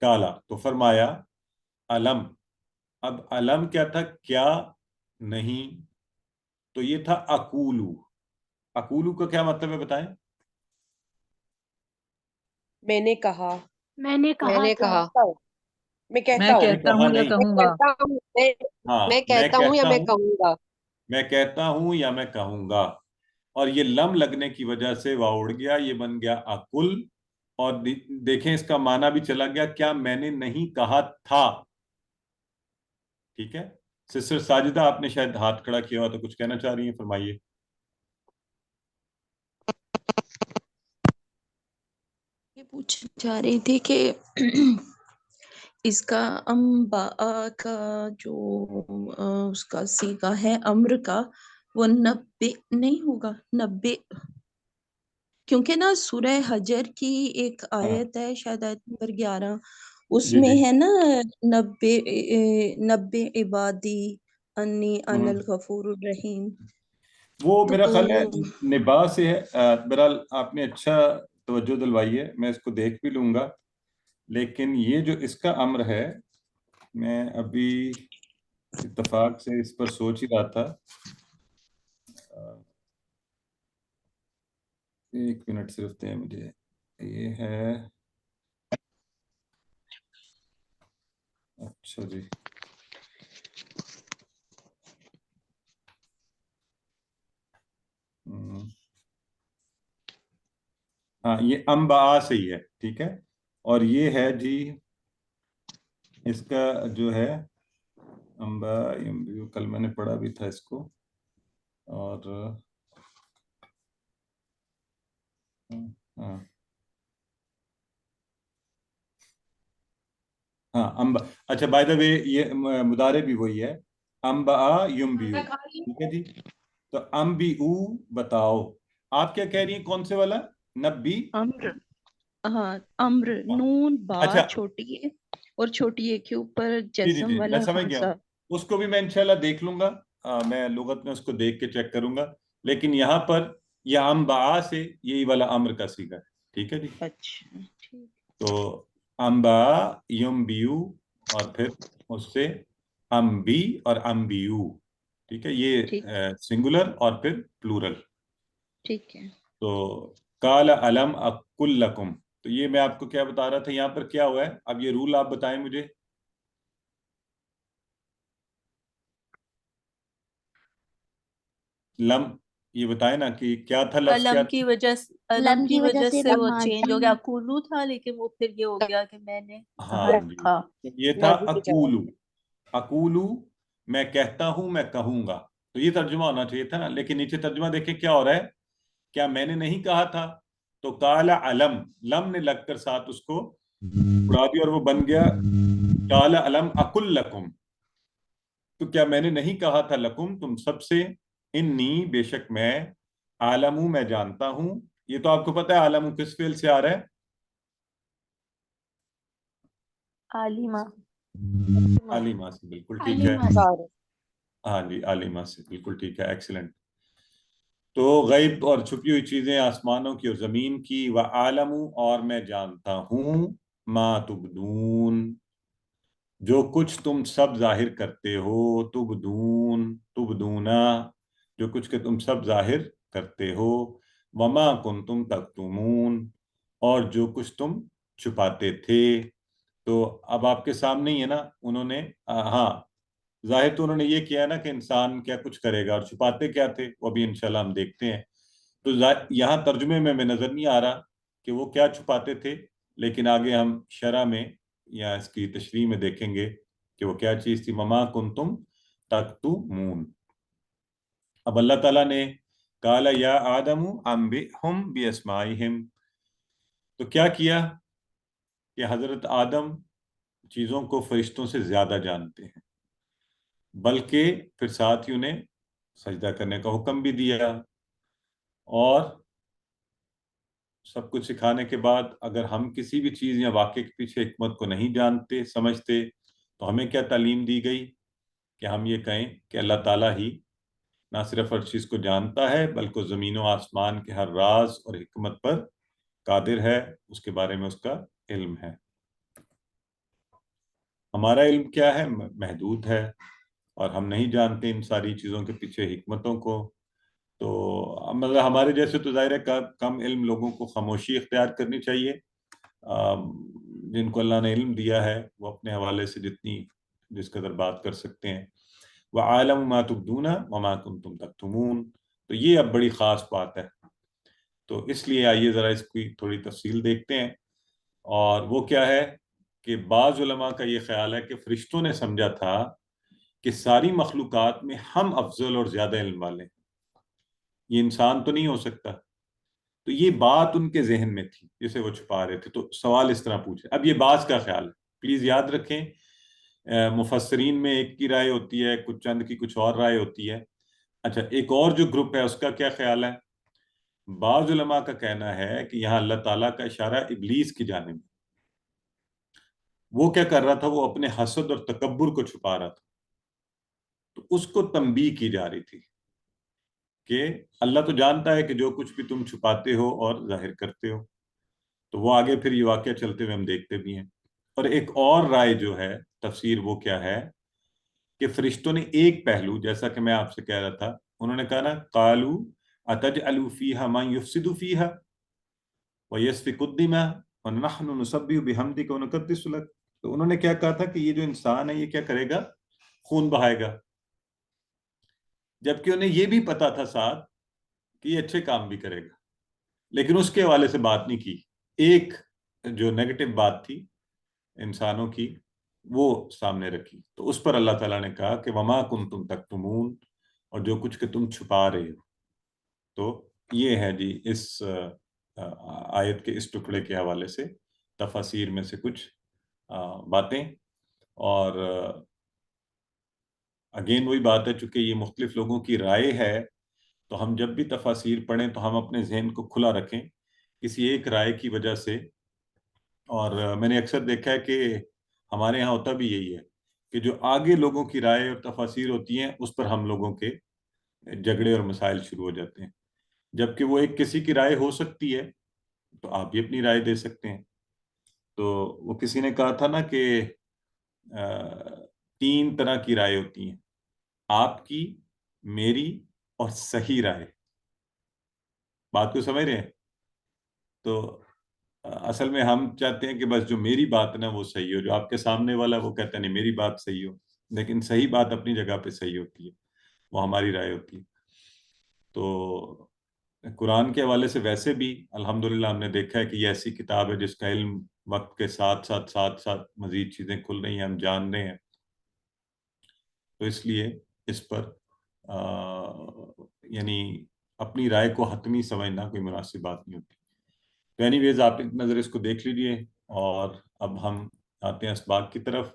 کالا تو فرمایا علم. اب علم کیا تھا؟ کیا نہیں. تو یہ تھا اقولو. اقولو کا کیا مطلب ہے بتائیں؟ میں نے کہا، میں نے کہا میں کہتا ہوں، کہتا ہوں یا نہیں. کہوں گا. ہاں میں کہتا ہوں یا میں کہوں گا. میں کہتا ہوں یا میں کہوں گا. اور یہ لم لگنے کی وجہ سے واو اڑ گیا، یہ بن گیا اقل. اور دیکھیں اس کا معنی بھی چلا گیا، کیا میں نے نہیں کہا تھا. ٹھیک ہے. سسٹر ساجدہ آپ نے شاید ہاتھ کھڑا کیا ہوا تو کچھ کہنا چاہ رہی ہیں، فرمائیے. یہ پوچھنا چاہ رہی تھی کہ اس کا انبا کا جو اس کا صیغہ ہے امر کا، وہ نبے نہیں ہوگا؟ نبے، کیونکہ نا سورہ حجر کی ایک آیت ہے شاید آیت نمبر 11، اس جی میں جی. ہے نا نبے عبادی انی ان الغفور الرحیم. وہ میرا تو خیال ہے نبا سے ہے. بہرحال آپ نے اچھا توجہ دلوائی ہے، میں اس کو دیکھ بھی لوں گا. لیکن یہ جو اس کا امر ہے، میں ابھی اتفاق سے اس پر سوچ ہی رہا تھا. ایک منٹ صرف دیں مجھے. یہ ہے اچھا جی. ہاں یہ انباء سے ہی ہے، ٹھیک ہے، اور یہ ہے جی اس کا جو ہے انباء ینبیو، کل میں نے پڑھا بھی تھا اس کو، اور ہاں ہاں انباء، اچھا بائی دا وے یہ مضارع بھی وہی ہے، انباء ینبیو، ٹھیک ہے جی. تو انبیو بتاؤ، آپ کیا کہہ رہی ہیں کون سے والا؟ نبی، امر، ہاں امر، نون با اچھا چھوٹی ہے اور چھوٹی ہے کے اوپر جی جی جزم جی والا میں سمجھ گیا ہوں، ہمزہ. اس کو بھی میں انشاءاللہ دیکھ لوں گا، میں لغت میں اس کو دیکھ کے چیک کروں گا، لیکن یہاں پر یہ انباء سے یہی والا امر کا صیغہ ہے، ٹھیک ہے جی. اچھا ٹھیک. تو انباء ینبیو اور پھر اس سے انبی اور انبیو، ٹھیک ہے، یہ ٹھیک سنگولر اور پھر پلورل. ٹھیک ہے. تو قال الم اقل لکم، تو یہ میں آپ کو کیا بتا رہا تھا، یہاں پر کیا ہوا ہے، اب یہ رول آپ بتائیں مجھے. لم، یہ بتائیں نا کہ کیا تھا، لفظ کیا علم کی وجہ سے، علم کی وجہ سے وہ چینج ہو گیا، اکولو تھا لیکن وہ پھر یہ ہو گیا کہ میں نے تھا؟ ہاں جی رکھا. یہ تھا اقولو، اقولو میں کہتا ہوں، میں کہوں گا، تو یہ ترجمہ ہونا چاہیے تھا نا، لیکن نیچے ترجمہ دیکھیں کیا ہو رہا ہے، کیا میں نے نہیں کہا تھا، تو قال علم، لم نے لگ کر ساتھ اس کو اڑا دیا اور وہ بن گیا قال علم اقل لکم، تو کیا میں نے نہیں کہا تھا لکم تم سب سے، انی بے شک میں، عالم میں جانتا ہوں. یہ تو آپ کو پتہ ہے عالم کس فعل سے آ رہا ہے، عالمہ. عالمہ سے، بالکل ٹھیک ہے، سارے ہاں جی عالمہ سے، بالکل ٹھیک ہے، ایکسلنٹ. تو غیب اور چھپی ہوئی چیزیں آسمانوں کی اور زمین کی، وَعَالَمُ اور میں جانتا ہوں، ما تبدون جو کچھ تم سب ظاہر کرتے ہو، تبدون تبدونا جو کچھ کہ تم سب ظاہر کرتے ہو، وما کنتم تکتمون اور جو کچھ تم چھپاتے تھے. تو اب آپ کے سامنے ہی ہے نا، انہوں نے ہاں ظاہر تو انہوں نے یہ کیا نا کہ انسان کیا کچھ کرے گا، اور چھپاتے کیا تھے وہ بھی انشاءاللہ ہم دیکھتے ہیں. تو یہاں ترجمے میں نظر نہیں آ رہا کہ وہ کیا چھپاتے تھے، لیکن آگے ہم شرح میں یا اس کی تشریح میں دیکھیں گے کہ وہ کیا چیز تھی. مما کنتم تکتمون. اب اللہ تعالیٰ نے قال یا آدم انبئہم باسمائہم، تو کیا کیا کہ حضرت آدم چیزوں کو فرشتوں سے زیادہ جانتے ہیں، بلکہ پھر ساتھ ہی انہیں سجدہ کرنے کا حکم بھی دیا. اور سب کچھ سکھانے کے بعد اگر ہم کسی بھی چیز یا واقعے کے پیچھے حکمت کو نہیں جانتے سمجھتے، تو ہمیں کیا تعلیم دی گئی کہ ہم یہ کہیں کہ اللہ تعالیٰ ہی نہ صرف ہر چیز کو جانتا ہے بلکہ زمین و آسمان کے ہر راز اور حکمت پر قادر ہے، اس کے بارے میں اس کا علم ہے. ہمارا علم کیا ہے، محدود ہے، اور ہم نہیں جانتے ان ساری چیزوں کے پیچھے حکمتوں کو. تو مطلب ہمارے جیسے تو ظاہر ہے کم علم لوگوں کو خاموشی اختیار کرنی چاہیے. جن کو اللہ نے علم دیا ہے وہ اپنے حوالے سے جس قدر بات کر سکتے ہیں. وَعَالَمُ مَا تُبْدُونَ وَمَا كُنْتُمْ تَكْتُمُونَ، تو یہ اب بڑی خاص بات ہے. تو اس لیے آئیے ذرا اس کی تھوڑی تفصیل دیکھتے ہیں. اور وہ کیا ہے کہ بعض علماء کا یہ خیال ہے کہ فرشتوں نے سمجھا تھا کہ ساری مخلوقات میں ہم افضل اور زیادہ علم والے ہیں، یہ انسان تو نہیں ہو سکتا. تو یہ بات ان کے ذہن میں تھی جسے وہ چھپا رہے تھے. تو سوال اس طرح پوچھے. اب یہ بعض کا خیال ہے، پلیز یاد رکھیں، مفسرین میں ایک کی رائے ہوتی ہے، کچھ چند کی کچھ اور رائے ہوتی ہے. اچھا ایک اور جو گروپ ہے اس کا کیا خیال ہے؟ بعض علماء کا کہنا ہے کہ یہاں اللہ تعالیٰ کا اشارہ ابلیس کی جانب، وہ کیا کر رہا تھا، وہ اپنے حسد اور تکبر کو چھپا رہا تھا. تو اس کو تنبیہ کی جا رہی تھی کہ اللہ تو جانتا ہے کہ جو کچھ بھی تم چھپاتے ہو اور ظاہر کرتے ہو. تو وہ آگے پھر یہ واقعہ چلتے ہوئے ہم دیکھتے بھی ہیں. اور ایک اور رائے جو ہے تفسیر وہ کیا ہے کہ فرشتوں نے ایک پہلو، جیسا کہ میں آپ سے کہہ رہا تھا، انہوں نے کہا نا قالوا اتجعل فیہا من یفسد فیہا ویسفک الدماء ونحن نسبح بحمدک ونقدس لک. تو انہوں نے کیا کہا تھا کہ یہ جو انسان ہے یہ کیا کرے گا، خون بہائے گا، جبکہ انہیں یہ بھی پتا تھا ساتھ کہ یہ اچھے کام بھی کرے گا. لیکن اس کے حوالے سے بات نہیں کی. ایک جو نیگیٹو بات تھی انسانوں کی وہ سامنے رکھی. تو اس پر اللہ تعالیٰ نے کہا کہ وما کنتم تکتمون، اور جو کچھ کہ تم چھپا رہے ہو. تو یہ ہے جی اس آیت کے اس ٹکڑے کے حوالے سے تفاسیر میں سے کچھ باتیں. اور اگین وہی بات ہے، چونکہ یہ مختلف لوگوں کی رائے ہے، تو ہم جب بھی تفاسیر پڑھیں تو ہم اپنے ذہن کو کھلا رکھیں کسی ایک رائے کی وجہ سے. اور میں نے اکثر دیکھا ہے کہ ہمارے ہاں ہوتا بھی یہی ہے کہ جو آگے لوگوں کی رائے اور تفاسیر ہوتی ہیں اس پر ہم لوگوں کے جھگڑے اور مسائل شروع ہو جاتے ہیں، جبکہ وہ ایک کسی کی رائے ہو سکتی ہے تو آپ بھی اپنی رائے دے سکتے ہیں. تو وہ کسی نے کہا تھا نا کہ 3 طرح کی رائے ہوتی ہیں، آپ کی، میری اور صحیح رائے. بات کو سمجھ رہے ہیں؟ تو اصل میں ہم چاہتے ہیں کہ بس جو میری بات نا وہ صحیح ہو، جو آپ کے سامنے والا وہ کہتا نہیں میری بات صحیح ہو، لیکن صحیح بات اپنی جگہ پہ صحیح ہوتی ہے، وہ ہماری رائے ہوتی ہے. تو قرآن کے حوالے سے ویسے بھی الحمدللہ ہم نے دیکھا ہے کہ یہ ایسی کتاب ہے جس کا علم وقت کے ساتھ ساتھ مزید چیزیں کھل رہی ہیں، ہم جان رہے ہیں. تو اس لیے اس پر یعنی اپنی رائے کو حتمی سمجھنا کوئی مناسب بات نہیں ہوتی. تو اینی ویز آپ ایک نظر اس کو دیکھ لیجئے. اور اب ہم آتے ہیں اسباق کی طرف.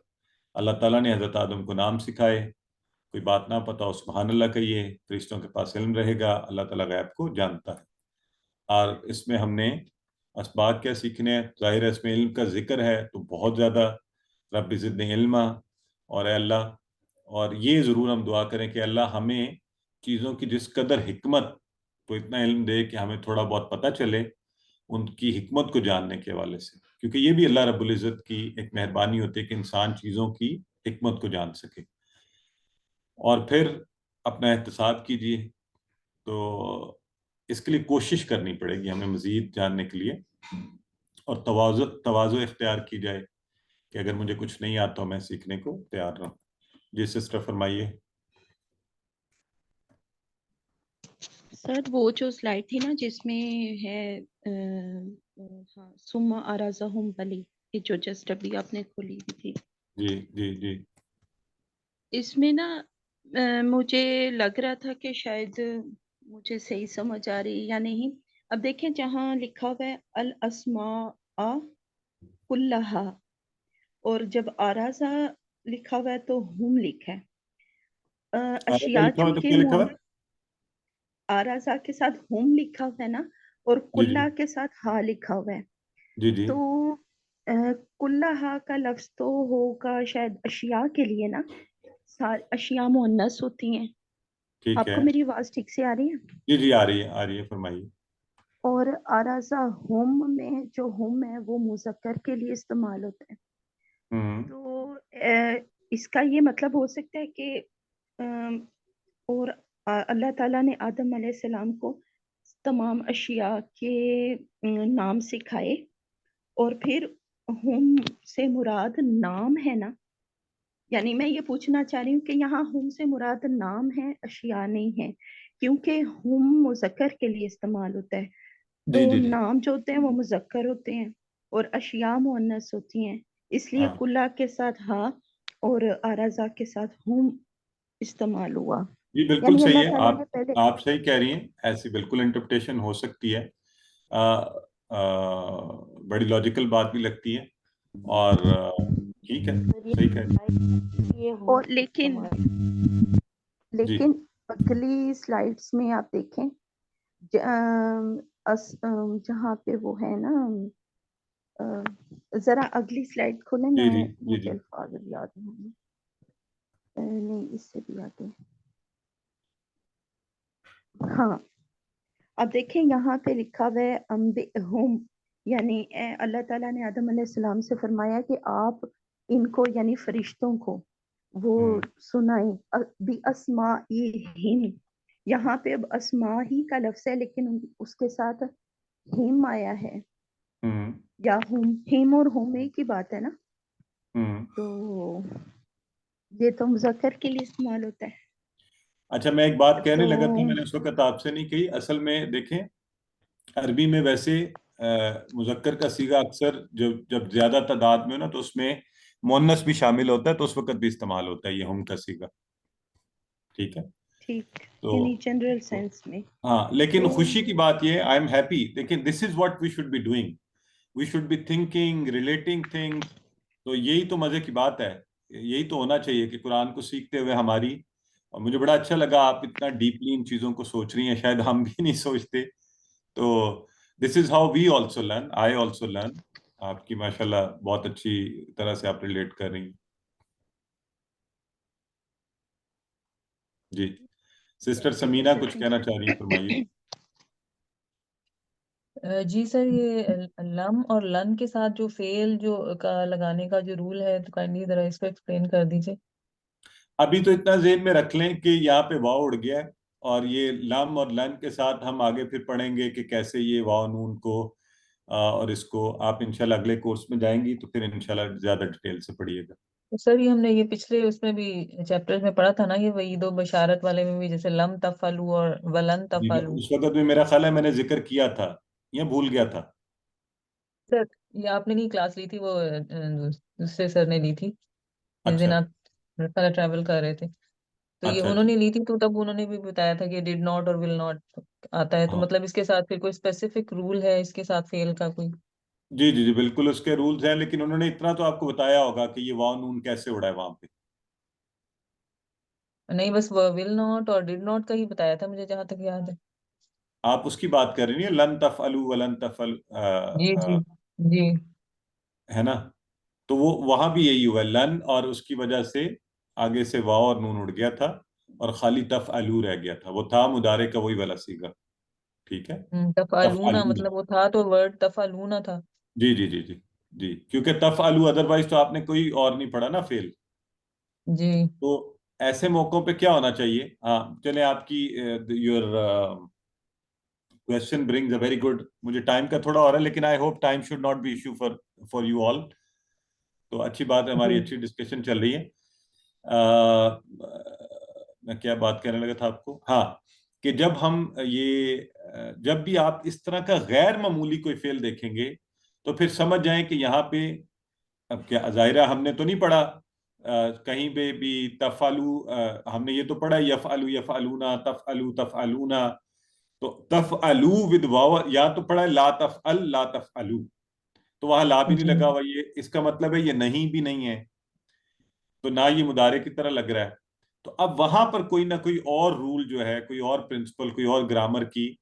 اللہ تعالیٰ نے حضرت آدم کو نام سکھائے. کوئی بات نہ پتا ہو سبحان اللہ کہیے، فرشتوں کے پاس علم رہے گا، اللہ تعالیٰ غیب کو جانتا ہے. اور اس میں ہم نے اسباق کیا سیکھنے ہیں؟ ظاہر ہے اس میں علم کا ذکر ہے تو بہت زیادہ رب زدنی علما، اور اے اللہ، اور یہ ضرور ہم دعا کریں کہ اللہ ہمیں چیزوں کی جس قدر حکمت، تو اتنا علم دے کہ ہمیں تھوڑا بہت پتہ چلے ان کی حکمت کو جاننے کے حوالے سے، کیونکہ یہ بھی اللہ رب العزت کی ایک مہربانی ہوتی ہے کہ انسان چیزوں کی حکمت کو جان سکے. اور پھر اپنا احتساب کیجیے. تو اس کے لیے کوشش کرنی پڑے گی ہمیں مزید جاننے کے لیے، اور تواضع اختیار کی جائے کہ اگر مجھے کچھ نہیں آتا میں سیکھنے کو تیار رہوں. جی سسٹر فرمائیے. سر وہ جو سلائڈ تھی نا جس میں ہے ہاں ثم ارزہم بلی، یہ جو جسٹ ابھی آپ نے کھولی ہوئی تھی، جی جی جی اس میں نا مجھے لگ رہا تھا کہ شاید مجھے صحیح سمجھ آ رہی یا نہیں. اب دیکھیں جہاں لکھا ہوا ہے الاسماء کلہا، اور جب آرازہ لکھا ہوا ہے تو ہم لکھا ہے. اشیاء لکھا ہوا تو چونکہ کیا لکھا ہوا ہے؟ آرازہ کے ساتھ ہم لکھا ہوا ہے نا، اور جی جی کلہ کے ساتھ ہا لکھا ہوا ہے. جی جی تو کلہا کا لفظ تو ہوگا شاید اشیاء کے لیے نا، اشیاء مؤنث ہوتی ہیں. ٹھیک آپ ہے. کو میری آواز ٹھیک سے آ رہی ہے؟ جی جی آ رہی ہے فرمائیے. اور آرازہ ہم میں جو ہم ہے وہ مذکر کے لیے استعمال ہوتا ہے. تو اس کا یہ مطلب ہو سکتا ہے کہ اور اللہ تعالیٰ نے آدم علیہ السلام کو تمام اشیاء کے نام سکھائے، اور پھر ہم سے مراد نام ہے نا. یعنی میں یہ پوچھنا چاہ رہی ہوں کہ یہاں ہم سے مراد نام ہے، اشیاء نہیں ہے، کیونکہ ہم مذکر کے لیے استعمال ہوتا ہے. تو جی جی جی نام جو ہوتے ہیں وہ مذکر ہوتے ہیں اور اشیاء مؤنث ہوتی ہیں، اس لیے ہاں کلہ کے ساتھ ہا اور آرازہ کے ساتھ ہم استعمال ہوا. جی بالکل یعنی صحیح اللہ ہے. تعالیٰ نے پہلے آپ صحیح کہہ رہی ہیں، ایسی بالکل انٹرپریٹیشن ہو سکتی ہے. بڑی لاجیکل بات بھی لگتی ہے، اور ٹھیک ہے، صحیح کہہ رہی ہیں. اور لیکن جی اگلی سلائڈس میں آپ دیکھیں جہاں پہ وہ ہے نا، ذرا اگلی سلائڈ کھولیں، جی جی جی مجھے جی الفاظ یاد نہیں، نہیں اس سے بھی آگے. ہاں اب دیکھیں یہاں پہ لکھا ہوا ہے انبئہم، یعنی اللہ تعالیٰ نے آدم علیہ السلام سے فرمایا کہ آپ ان کو یعنی فرشتوں کو وہ سنائیں بھی اسمائہم. یہاں پہ اب اسماء ہی کا لفظ ہے لیکن اس کے ساتھ ہم آیا ہے، یا ہم اور ہم ایک ہی بات ہے نا. تو یہ تو مذکر کے لیے استعمال ہوتا ہے. اچھا میں ایک بات کہنے تو لگا تھا، میں نے اس وقت آپ سے نہیں کہی. اصل میں دیکھیں عربی میں ویسے مذکر کا صیغہ اکثر جب زیادہ تعداد میں ہو نا تو اس میں مؤنث بھی شامل ہوتا ہے، تو اس وقت بھی استعمال ہوتا ہے یہ ہم کا صیغہ. ٹھیک ہے، ٹھیک، تو یعنی جنرل سینس میں. ہاں، لیکن تو خوشی کی بات یہ آئی ایم ہیپی، لیکن this is what we should be doing, we should be thinking, relating things. تو یہی تو مزے کی بات ہے، یہی تو ہونا چاہیے کہ قرآن کو سیکھتے ہوئے ہماری. اور مجھے بڑا اچھا لگا آپ اتنا ڈیپلی ان چیزوں کو سوچ رہی ہیں، شاید ہم بھی نہیں سوچتے. تو this is how we also learn, I also learn. آپ کی ماشاءاللہ بہت اچھی طرح سے آپ ریلیٹ کر رہی ہیں. جی سسٹر سمینہ کچھ کہنا چاہ رہی ہیں، فرمائیے. جی سر، یہ لم اور لن کے ساتھ جو فیل جو کا لگانے کا جو رول ہے، تو کائنڈلی ذرا اس کو ایکسپلین کر دیجیے. ابھی تو اتنا ذہن میں رکھ لیں کہ یہاں پہ واو اڑ گیا ہے، اور یہ لم اور لن کے ساتھ ہم آگے پھر پڑھیں گے کہ کیسے یہ واو نون کو اور اس کو آپ انشاءاللہ اگلے کورس میں جائیں گی تو پھر انشاءاللہ زیادہ ڈیٹیل سے پڑھیے گا. تو سر یہ ہم نے یہ پچھلے اس میں بھی چیپٹر میں پڑھا تھا نا، یہ وعید و بشارت والے میں بھی، جیسے لم تفعلوا اور ولن جی تفعلوا. اس وقت بھی میرا خیال ہے میں نے ذکر کیا تھا یا بھول گیا تھا. سر یہ آپ نے نہیں کلاس لی تھی، وہ دوسرے سر نے لی تھی جس دن اچھا آپ ٹریول کر رہے تھے. تو یہ اچھا انہوں اچھا. نے لی تھی، تو تب انہوں نے بھی بتایا تھا کہ ڈڈ ناٹ اور ول ناٹ آتا ہے. تو ہاں مطلب اس کے ساتھ پھر کوئی اسپیسیفک رول ہے اس کے ساتھ فیل کا کوئی؟ جی جی جی بالکل اس کے رولز ہیں، لیکن انہوں نے اتنا تو آپ کو بتایا ہوگا کہ یہ واو نون کیسے اڑا ہے وہاں پہ. نہیں، بس وہ ول ناٹ اور ڈڈ ناٹ کا ہی بتایا تھا مجھے جہاں تک یاد ہے. آپ اس کی بات کر رہی ہیں لن تفعلوا ولن جی جی جی. ہے نا. تو وہ وہاں بھی یہی ہوا ہے، لن اور اس کی وجہ سے آگے سے واو اور نون اڑ گیا تھا اور خالی تفعلوا رہ گیا تھا. وہ تھا مضارع کا وہی والا صیغہ. ٹھیک ہے، تفعلونا، تفعلوا. مطلب وہ تھا تو ورڈ تفعلونا تھا. جی جی جی جی جی کیونکہ تفعلوا ادروائز تو آپ نے کوئی اور نہیں پڑھا نا فیل. جی. تو ایسے موقعوں پہ کیا ہونا چاہیے؟ ہاں چلیں، آپ کی your question brings a very good. مجھے ٹائم کا تھوڑا اور ہے، لیکن I hope time should not be issue for you all. تو اچھی بات ہے، ہماری جی اچھی ڈسکشن چل رہی ہے. میں کیا بات کہنے لگا تھا آپ کو؟ ہاں، کہ جب بھی آپ اس طرح کا غیر معمولی کوئی فعل دیکھیں گے تو پھر سمجھ جائیں کہ یہاں پہ اب کیا ظاہرہ ہم نے تو نہیں پڑھا کہیں پہ بھی تفعلو، ہم نے یہ تو پڑھا یفعلو یفعلونا تفعلو تفعلونا. تو تفعلو ود واو یا تو پڑھا لا تفعل لا تفعلو، تو وہاں لا بھی نہیں جی. لگا ہوا. یہ اس کا مطلب ہے یہ نہیں بھی نہیں ہے، تو نہ یہ مضارع کی طرح لگ رہا ہے. تو اب وہاں پر کوئی نہ کوئی اور رول جو ہے، کوئی اور پرنسپل، کوئی اور گرامر کی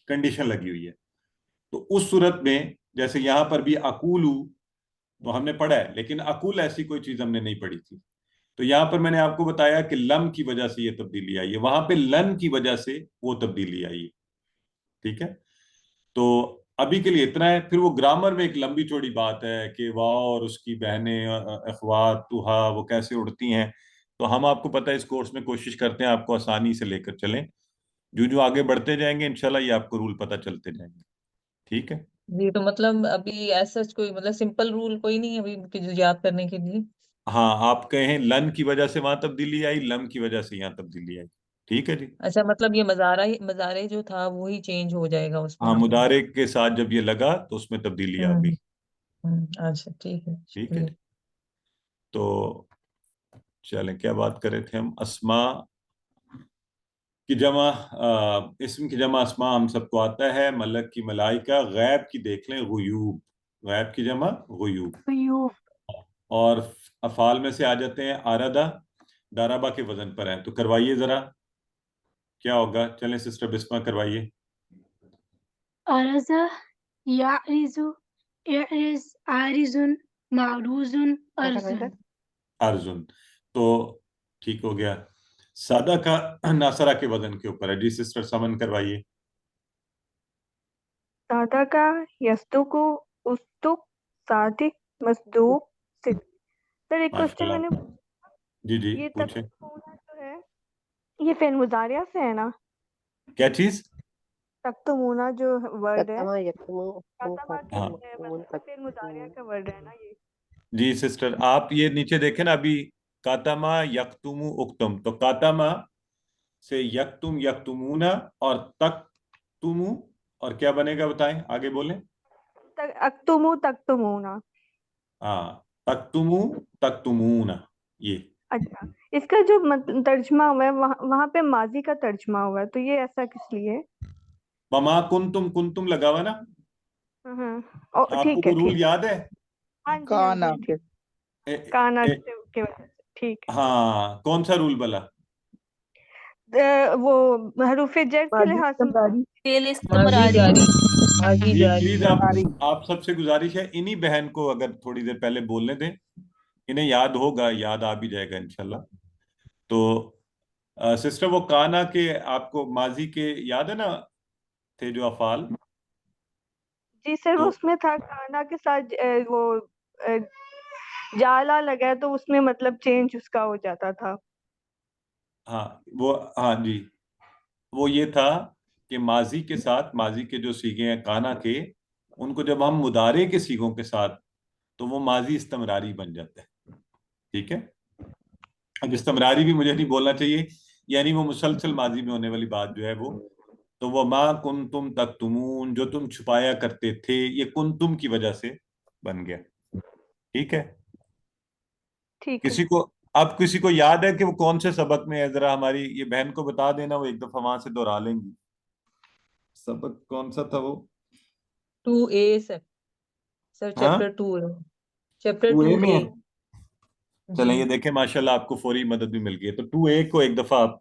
کنڈیشن لگی ہوئی ہے. تو اس صورت میں جیسے یہاں پر بھی اقولو تو ہم نے پڑھا ہے، لیکن اقول ایسی کوئی چیز ہم نے نہیں پڑھی تھی. تو یہاں پر میں نے آپ کو بتایا کہ لم کی وجہ سے یہ تبدیلی آئی ہے، وہاں پہ لن کی وجہ سے وہ تبدیلی آئی ہے. ٹھیک ہے، تو ابھی کے لیے اتنا ہے. پھر وہ گرامر میں ایک لمبی چوڑی بات ہے کہ واو اور اس کی بہنیں اخوات توہا وہ کیسے اڑتی ہیں. تو ہم آپ کو پتہ ہے اس کورس میں کوشش کرتے ہیں آپ کو آسانی سے لے کر چلیں. جو آگے بڑھتے جائیں گے انشاءاللہ یہ آپ کو رول پتہ چلتے جائیں گے. ٹھیک ہے جی. تو مطلب ابھی ایسا کوئی مطلب سمپل رول کوئی نہیں ہے ابھی کہ جو یاد کرنے کے لیے؟ ہاں، آپ کہیں لن کی وجہ سے وہاں تبدیلی آئی، لم کی وجہ سے یہاں تبدیلی آئی. ٹھیک ہے جی. اچھا، مطلب یہ مضارع جو تھا وہی چینج ہو جائے گا اس میں ہاں، مطلب. مضارع کے ساتھ جب یہ لگا تو اس میں تبدیلی آ گئی. اچھا ٹھیک ہے، ٹھیک ہے شکریہ. جی. تو چلیں، کیا بات کر رہے تھے ہم؟ اسماء کی جمع، اسم کی جمع اسماء ہم سب کو آتا ہے. ملک کی ملائکہ، غیب کی دیکھ لیں غیوب، غیب کی جمع غیوب. اور افعال میں سے آ جاتے ہیں آردہ، دارابا کے وزن پر ہیں. تو کروائیے ذرا کیا ہوگا. چلیں سسٹر بسمہ کروائیے. عرض، یعرض، اعرض، عارض، معروض، ارض. ارزن. تو ٹھیک ہو گیا. سادہ کا ناصرہ کے وزن کے اوپر ہے. جی سسٹر سمن کروائیے. سادہ کا یصدق، اصدق، صادق، مصدوق، صدق. سر ایک کوشچن میں نے جی جی یہ پوچھیں. تکتمونہ جو ہے یہ فعل مضارع سے ہے نا؟ کیا چیز؟ تکتمونہ جو ورڈ ہے، کتما یکتمو کاتبہ ہاں فعل مضارع کا ورڈ ہے نا یہ؟ جی سسٹر آپ یہ نیچے دیکھیں نا ابھی، کاتما یکتمو اکتم. تو کاتما سے یکتم یکتمونا اور تکتمو اور کیا بنے گا بتائیں, آگے بولیں. اکتمو تکتمونا. ہاں, تکتمو تکتمونا, یہ اچھا, اس کا جو ترجمہ ہوا ہے وہاں پہ ماضی کا ترجمہ ہوا ہے, تو یہ ایسا کس لیے؟ وما کنتم لگا ہوا نا. آپ کو ٹھیک ہے, وہ رول یاد ہے؟ ہاں جی, کانا. کانا کی وجہ سے, ٹھیک ہے. ہاں, کون سا رول بلا؟ وہ حروف جر کے لحاظ سے فعل ماضی استمراری. جاری. ماضی یہ جاری. پلیز آپ سب سے گزارش ہے, انہی بہن کو اگر تھوڑی دیر پہلے بولنے دیں, انہیں یاد ہوگا, یاد آ بھی جائے گا انشاءاللہ. تو سسٹر وہ کانا کے آپ کو ماضی کے یاد ہے نا تھے جو افعال؟ جی سر, تو اس میں تھا کانا کے ساتھ وہ جالا لگا تو اس میں مطلب چینج اس کا ہو جاتا تھا. ہاں جی, وہ یہ تھا کہ ماضی کے ساتھ, ماضی کے جو سیغے ہیں کانا کے, ان کو جب ہم مضارع کے سیغوں کے ساتھ, تو وہ ماضی استمراری بن جاتا ہے. ٹھیک ہے, اب استمراری بھی مجھے نہیں بولنا چاہیے, یعنی وہ مسلسل ماضی میں ہونے والی بات جو ہے وہ, تو وہ ما کنتم تکتمون, جو تم چھپایا کرتے تھے, یہ کنتم کی وجہ سے بن گیا. ٹھیک ہے, کسی کو یاد ہے کہ وہ کون سے سبق میں ہے؟ ذرا ہماری یہ بہن کو بتا دینا, وہ ایک دفعہ وہاں سے دوہرا لیں گی. سبق کون سا تھا وہ؟ 2A سر, چیپٹر 2 ہے, چیپٹر 2A 2A. میں ہے. چلیں یہ دیکھیں ماشاءاللہ آپ کو فوری مدد بھی مل گئی ہے. تو 2A کو ایک دفعہ آپ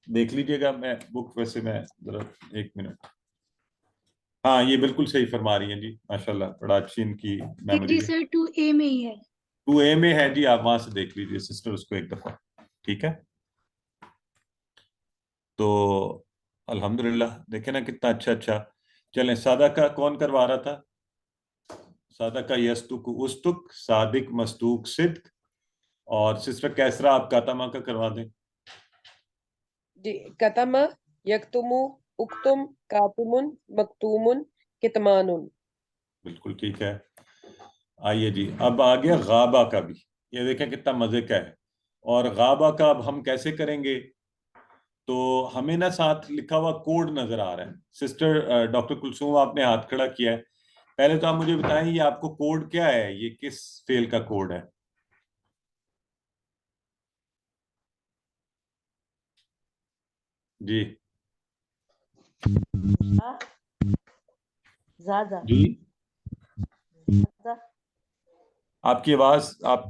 دیکھ لیجئے گا. میں بک ویسے میں ذرا ایک منٹ, ہاں یہ بالکل صحیح فرما رہی ہیں جی, ماشاءاللہ بڑا اچھی ان کی میموری جی ہے. سر 2A میں ہی ہے. 2A میں ہے جی, آپ وہاں سے دیکھ لیجئے سسٹر اس کو ایک دفعہ. ٹھیک ہے, تو الحمدللہ دیکھیں نا کتنا اچھا. چلیں سادہ کا کون کروا رہا تھا؟ سادہ کا یستک استک, صادق مصدوق صدق, اور سسٹر کیسرا آپ کاتمہ کا کروا دیں. جی, کتمہ, یکتمو, اکتم, کاتمن, مکتومن, کتمانن. بالکل ٹھیک ہے. آئیے جی, اب آ گیا غابہ کا بھی. یہ دیکھیں کتنا مزے کا ہے. اور غابہ کا اب ہم کیسے کریں گے؟ تو ہمیں نا ساتھ لکھا ہوا کوڈ نظر آ رہا ہے. سسٹر ڈاکٹر کلثوم آپ نے ہاتھ کھڑا کیا ہے. پہلے تو آپ مجھے بتائیں یہ آپ کو کوڈ کیا ہے, یہ کس فعل کا کوڈ ہے؟ جی زیادہ. جی, آپ کی آواز, آپ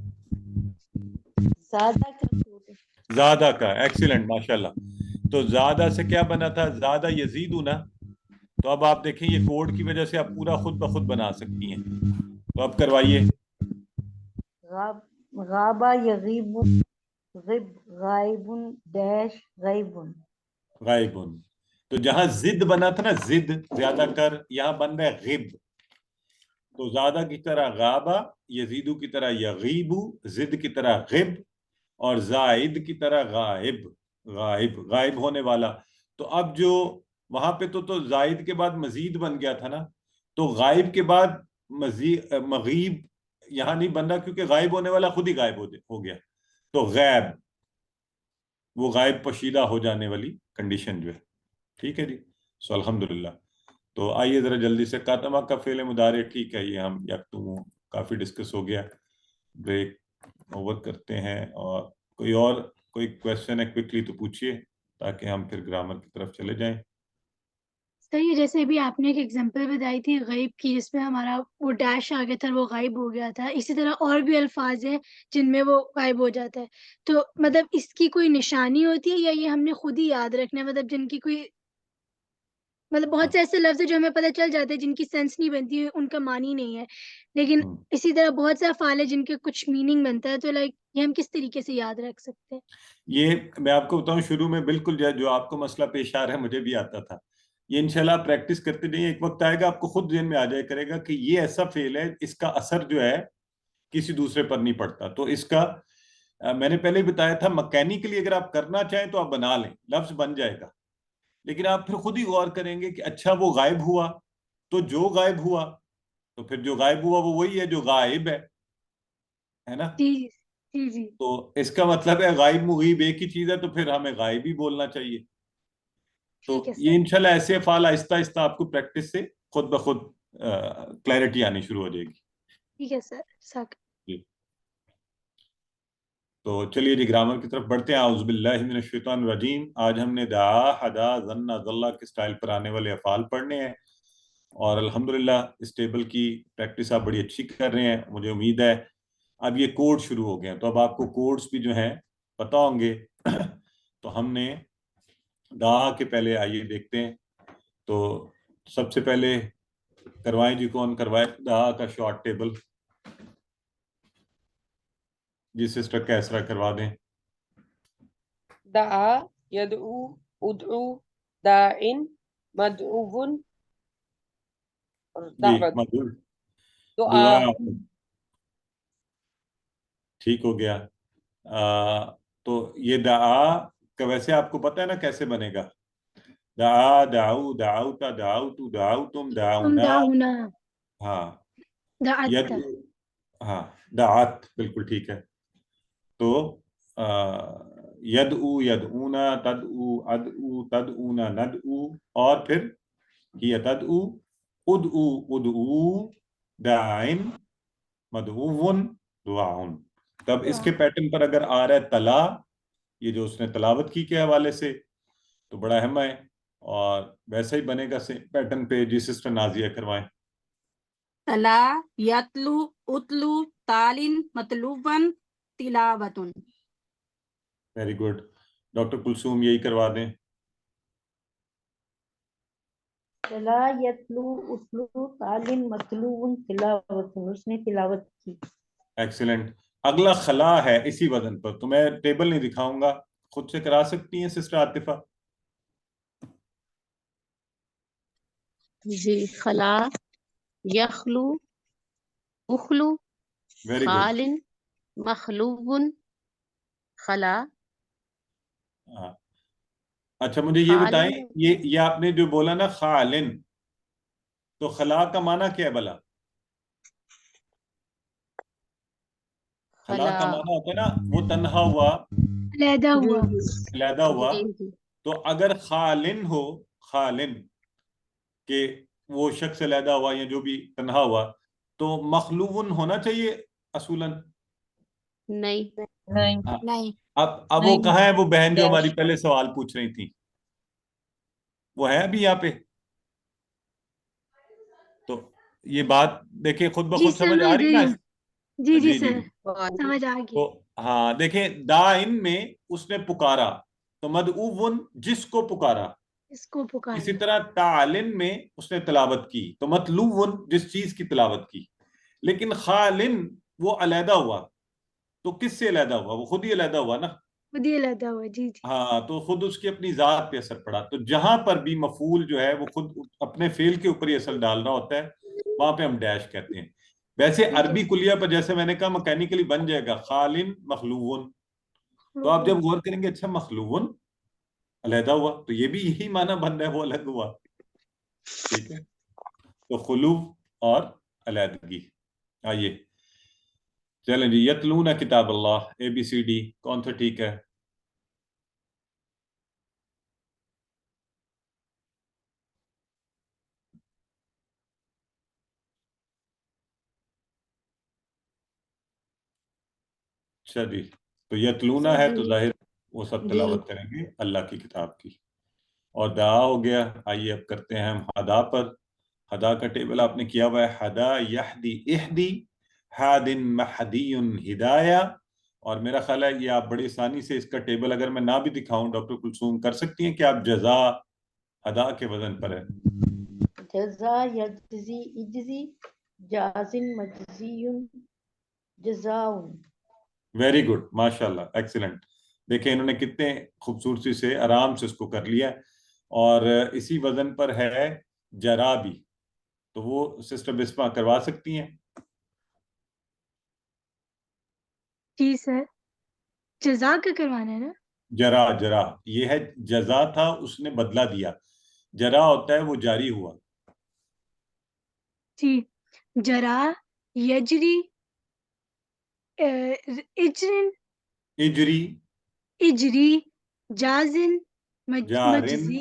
زیادہ کا, ایکسیلنٹ ماشاءاللہ. تو زیادہ سے کیا بنا تھا؟ زیادہ یزیدو نا. تو اب آپ دیکھیں یہ کوڈ کی وجہ سے آپ پورا خود بخود بنا سکتی ہیں. تو اب کروائیے. غابہ یغیب, غب, غائبن, ڈیش, غیبن. غائبن. تو جہاں زد بنا تھا نا, زد زیادہ کر, یہاں بن رہا ہے غب. تو زیادہ کی طرح غابہ, یزیدو کی طرح یغیبو, زد کی طرح غب, اور زائد کی طرح غائب. غائب ہونے والا. تو اب جو وہاں پہ تو زائد کے بعد مزید بن گیا تھا نا, تو غائب کے بعد مغیب یہاں نہیں بن رہا, کیونکہ غائب ہونے والا خود ہی غائب ہو گیا. تو غیب, وہ غائب پوشیدہ ہو جانے والی کنڈیشن جو ہے. ٹھیک ہے جی, سو الحمدللہ. تو آئیے ذرا جلدی سے کاتمہ کا فعل مضارع. ٹھیک ہے, یہ ہم یکتم کافی ڈسکس ہو گیا, بریک اوور کرتے ہیں. اور کوئی کویسچن ہے کوئکلی تو پوچھئے, تاکہ ہم پھر گرامر کی طرف چلے جائیں. صحیح, جیسے بھی آپ نے ایک ایگزامپل بتائی تھی غیب کی, جس میں ہمارا وہ ڈیش آ گیا تھا, وہ غائب ہو گیا تھا. اسی طرح اور بھی الفاظ ہیں جن میں وہ غائب ہو جاتا ہے. تو مطلب اس کی کوئی نشانی ہوتی ہے, یا یہ ہم نے خود ہی یاد رکھنا ہے؟ مطلب جن کی کوئی, مطلب بہت سے ایسے لفظ ہیں جو ہمیں پتہ چل جاتے ہیں جن کی سینس نہیں بنتی, ان کا معنی نہیں ہے, لیکن اسی طرح بہت سے افعال ہیں جن کے کچھ میننگ بنتا ہے. تو لائک یہ ہم کس طریقے سے یاد رکھ سکتے ہیں؟ یہ میں آپ کو بتاؤں, شروع میں بالکل جو آپ کو مسئلہ پیش آ رہا ہے مجھے بھی آتا تھا. یہ انشاءاللہ آپ پریکٹس کرتے جائیں, ایک وقت آئے گا آپ کو خود ذہن میں آ جائے کرے گا کہ یہ ایسا فعل ہے, اس کا اثر جو ہے کسی دوسرے پر نہیں پڑتا. تو اس کا میں نے پہلے ہی بتایا تھا, مکینیکلی اگر آپ کرنا چاہیں تو آپ بنا لیں, لفظ بن جائے گا. لیکن آپ پھر خود ہی غور کریں گے کہ اچھا وہ غائب ہوا, تو جو غائب ہوا, تو پھر جو غائب ہوا وہ وہی ہے جو غائب ہے نا. جی. تو اس کا مطلب ہے غائب مغیب ایک ہی چیز ہے, تو پھر ہمیں غائب ہی بولنا چاہیے. تو یہ انشاءاللہ ایسے افعال آہستہ آہستہ آپ کو پریکٹس سے خود بخود کلیئرٹی آنی شروع ہو جائے گی. ٹھیک ہے سر. جی تو چلیے جی گرامر کی طرف بڑھتے ہیں. اعوذ باللہ من الشیطان الرجیم. آج ہم نے دعا، حدا، ظن، ظل کے سٹائل پر آنے والے افعال پڑھنے ہیں، اور الحمدللہ اس ٹیبل کی پریکٹس آپ بڑی اچھی کر رہے ہیں، مجھے امید ہے. اب یہ کوڈ شروع ہو گئے ہیں تو اب آپ کو کوڈز بھی جو ہیں پتہ ہوں گے. تو ہم نے دعا کے پہلے آئیے دیکھتے ہیں. تو سب سے پہلے کروائیں جی، کون کروائے دعا کا شارٹ ٹیبل؟ جی سسٹر کیسرا کروا دیں. دعا، یدعو، ادعو، داعن، مدعوون، جی مدعو، دعا. دعا، ٹھیک ہو گیا. تو یہ دعا کا ویسے آپ کو پتہ ہے نا کیسے بنے گا؟ دعا، دعو، دعوتا، دعوتو، دعوتم، دعونا. ہاں یدعو، ہاں دعات، بالکل ٹھیک ہے. تو یدعو، یدعونا، تدعو، ادعو، تدعونا، ندعو، اور پھر یہ تدعو، ادعو، ادعو، داعن، مدعوون، دعاؤن. تب اس کے پیٹرن پر اگر آ رہا ہے تلا، یہ جو اس نے تلاوت کی کے حوالے سے، تو بڑا اہم ہے. اور ویسا ہی بنے گا پیٹرن پہ. جی سسٹر نازیہ کروائیں. تلا، یتلو، اتلو، تالن، مطلوبن، تلاوتن. Very good. ڈاکٹر کلثوم یہی کروا دیں. تلا، یتلو، اتلو، تالن، مطلوب، تلاوت. اس نے تلاوت کی. ایکسیلنٹ. اگلا خلا ہے اسی وزن پر. تو میں ٹیبل نہیں دکھاؤں گا، خود سے کرا سکتی ہیں سسٹر عاطفہ؟ جی. خلا، یخلو، اخلو، ویری گڈ. خالن، مخلوب، خلا. اچھا مجھے یہ بتائیں، یہ آپ نے جو بولا نا خالن، تو خلا کا معنی کیا ہے بھلا؟ خلا کا معنی ہوتا ہے نا وہ تنہا ہوا، علیحدہ ہوا، علیحدہ ہوا. تو اگر خالن ہو، خالن کہ وہ شخص علیحدہ ہوا یا جو بھی تنہا ہوا، تو مخلوون ہونا چاہیے اصولاً؟ نہیں. اب وہ کہاں ہے وہ بہن جو ہماری پہلے سوال پوچھ رہی تھی؟ وہ ہے ابھی یہاں پہ؟ تو یہ بات دیکھیں خود بخود سمجھ آ رہی نا؟ جی سر سمجھ آ گئی. تو ہاں دیکھیں داعن میں اس نے پکارا، تو مدعوون جس کو پکارا. اس کو پکارا. اسی طرح تعلن میں اس نے تلاوت کی، تو مطلوبن جس چیز کی تلاوت کی. لیکن خالن وہ علیحدہ ہوا، تو کس سے علیحدہ ہوا؟ وہ خود ہی علیحدہ ہوا نا. خود ہی علیحدہ ہوا. جی. ہاں تو خود اس کی اپنی ذات پہ اثر پڑا. تو جہاں پر بھی مفعول جو ہے وہ خود اپنے فعل کے اوپر ہی اثر ڈالنا ہوتا ہے، وہاں پہ ہم ڈیش کہتے ہیں. ویسے عربی کلیہ پر جیسے میں نے کہا مکینیکلی بن جائے گا خالن مخلوون. تو آپ جب غور کریں گے اچھا مخلوون علیحدہ ہوا، تو یہ بھی یہی معنی بن رہا ہے وہ الگ ہوا. ٹھیک ہے. تو خلو اور علیحدگی. آئیے چلیں جی. یتلون کتاب اللہ، ABCD کون سا ٹھیک ہے؟ اچھا جی. تو یتلونا ہے تو ظاہر وہ سب تلاوت کریں گے اللہ کی کتاب کی. اور دعا ہو گیا. آئیے اب کرتے ہیں ہم حدا پر. حدا کا ٹیبل آپ نے کیا ہوا ہے. حدا یہدی اہدی، حادن مہدی ہدایہ. اور میرا خیال ہے یہ آپ بڑی آسانی سے اس کا ٹیبل اگر میں نہ بھی دکھاؤں ڈاکٹر کلثوم کر سکتی ہیں کہ آپ جزا حدا کے وزن پر ہے. جزا، یجزی، اجزی، جازن، مجزی، جزاؤن. ویری گڈ، ماشاء اللہ، ایکسیلنٹ. دیکھیں انہوں نے کتنے خوبصورتی سے آرام سے اس کو کر لیا. اور اسی وزن پر ہے جرا بھی. تو وہ سسٹر بسمہ کروا سکتی ہیں؟ جی سر. جزا کا کروانا ہے نا؟ جرا، جرا یہ ہے جزا تھا اس نے بدلہ دیا. جرا ہوتا ہے وہ جاری ہوا. جی. جرا، یجری، اجرن، اجری، اجری، جازن، جارن، مجزی،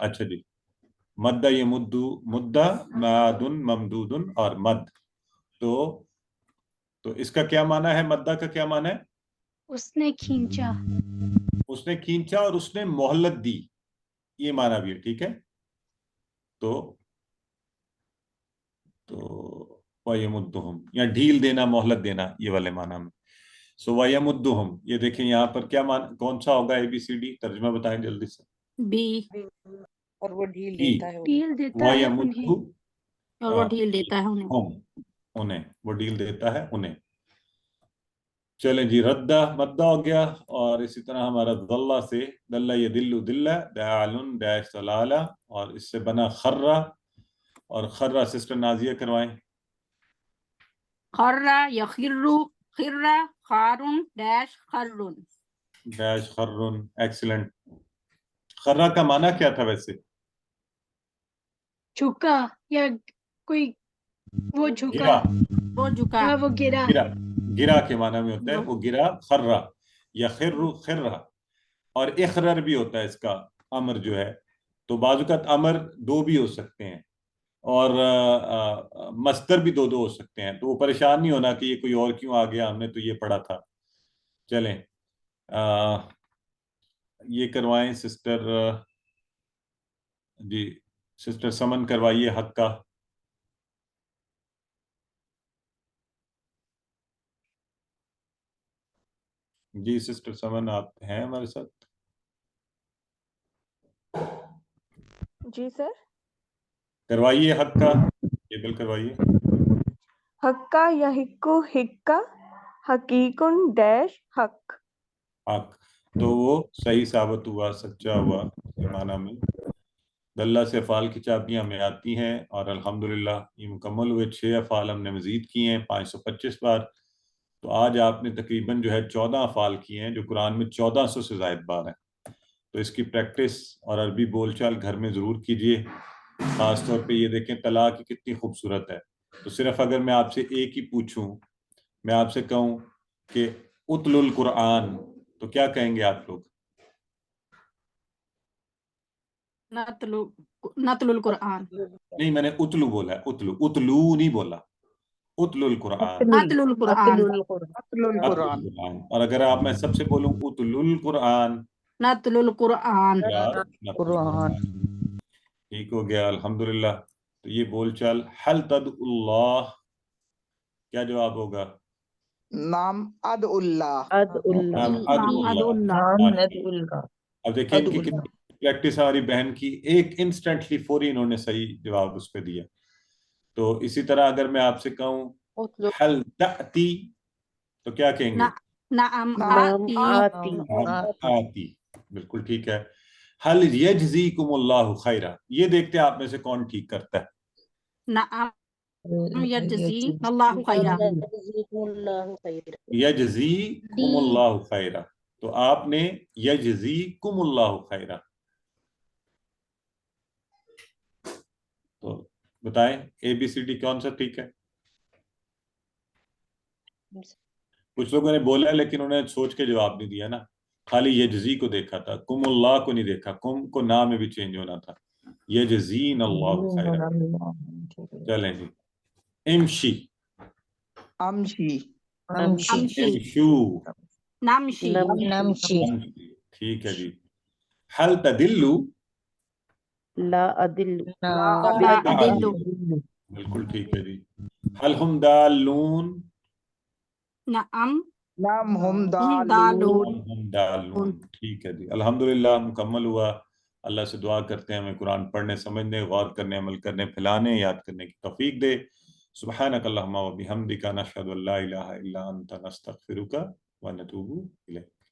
اچھا جی، مدہ یمدو، مدہ مادن ممدودن اور مد، تو اس کا کیا معنی ہے؟ مدہ کا کیا معنی ہے؟ اس نے کھینچا، اس نے کھینچا اور اس نے مہلت دی، یہ معنی بھی ہے، ٹھیک ہے؟ تو وَيَمُدُّهُمْ یا ڈھیل دینا، مہلت دینا، یہ والے معنی میں. سو وَيَمُدُّهُمْ، یہ دیکھیں یہاں پر کیا معنی، کون سا ہوگا اے بی سی ڈی؟ ترجمہ بتائیں جلدی سے. بی، اور وہ ڈھیل دیتا ہے ڈھیل دیتا ہے انہیں، اور وہ ڈھیل دیتا ہے انہیں، انہیں وہ ڈھیل دیتا ہے انہیں. چلیں جی، ردہ مدہ ہو گیا، اور اسی طرح ہمارا ضلع سے دلہ یدل دلہ، دال ڈیش دلالہ، اور اس سے بنا خرہ، اور خرہ سسٹر نازیہ کروائیں. خرہ یخر، خرہ خارن ڈیش خرن، ڈیش خرن، ایکسلنٹ. خرہ کا معنی کیا تھا ویسے؟ جھکا یا کوئی وہ جھکا، گرا، وہ جھکا، ہاں وہ گرا، گرا، گرا کے معنی میں ہوتا ہے وہ گرا، خرہ. یخر خرہ، اور اخرر بھی ہوتا ہے اس کا امر جو ہے. تو بعض اوقات امر دو بھی ہو سکتے ہیں، اور مصدر بھی دو ہو سکتے ہیں، تو وہ پریشان نہیں ہونا کہ یہ کوئی اور کیوں آ گیا، ہم نے تو یہ پڑھا تھا. چلیں یہ کروائیں سسٹر، جی سسٹر سمن کروائیے حق کا. جی سسٹر سمن آپ ہیں ہمارے ساتھ؟ جی سر. کروائیے حق کا، یہ بل کروائیے. حقا یحقو حقا حقیقن ڈیش حق. حق، تو وہ صحیح ثابت ہوا، سچا ہوا کے معنی میں. دلہ سے افعال کی چابیاں ہمیں آتی ہیں، اور الحمدللہ یہ مکمل ہوئے. 6 افعال ہم نے مزید کیے ہیں 525 بار. تو آج آپ نے تقریباً جو ہے 14 افعال کیے ہیں، جو قرآن میں 1400 سے زائد بار ہیں. تو اس کی پریکٹس اور عربی بول چال گھر میں ضرور کیجئے. خاص طور پہ یہ دیکھیں طلا کی کتنی خوبصورت ہے. تو صرف اگر میں آپ سے ایک ہی پوچھوں، میں آپ سے کہوں کہ اتل القرآن، تو کیا کہیں گے آپ لوگ؟ نتل القرآن. نہیں، میں نے اتلو بولا ہے، اتلو، اتلو نہیں بولا، اتل القرآن. نتل القرآن، اتل القرآن. اور اگر آپ میں سب سے بولوں اتل القرآن، نتل القرآن. قرآن. ٹھیک ہو گیا الحمدللہ. تو یہ بول چال. حل تدعو اللہ، کیا جواب ہوگا؟ نام اد اللہ. نام ادعو اللہ. اب دیکھیں ان کی کتنی پریکٹس ہے ہماری بہن کی، ایک انسٹنٹلی فوری انہوں نے صحیح جواب اس پہ دیا. تو اسی طرح اگر میں آپ سے کہوں حل تأتی، تو کیا کہیں گے؟ نعم نام آتی. آتی، بالکل ٹھیک ہے. حل یجزیکم اللہ خیرا، یہ دیکھتے ہیں آپ میں سے کون ٹھیک کرتا ہے. نعم یجزی اللہ خیرا. یجزیکم اللہ خیرا، تو آپ نے یجزیکم اللہ خیرا. تو بتائیں اے بی سی ڈی کون سا ٹھیک ہے؟ کچھ لوگوں نے بولا ہے لیکن انہوں نے سوچ کے جواب نہیں دیا نا، خالی یجزی کو دیکھا تھا، کم اللہ کو نہیں دیکھا. کم کو نام میں بھی چینج ہونا تھا. یجزین اللہ خیرا. چلیں جی. امشی، امشی. امشو، نمشی. ٹھیک ہے جی. حل تدلو، لا ادل، لا ادل. بالکل ٹھیک ہے جی. حل ہم دالون، نعم نام ہم دالون. ہم دالون. ٹھیک ہے جی الحمدللہ مکمل ہوا. اللہ سے دعا کرتے ہیں ہمیں قرآن پڑھنے، سمجھنے، غور کرنے، عمل کرنے، پھیلانے، یاد کرنے کی توفیق دے. سبحانک اللہم و بحمدک، نشہد ان لا الہ الا انت، نستغفرک و نتوب الیک.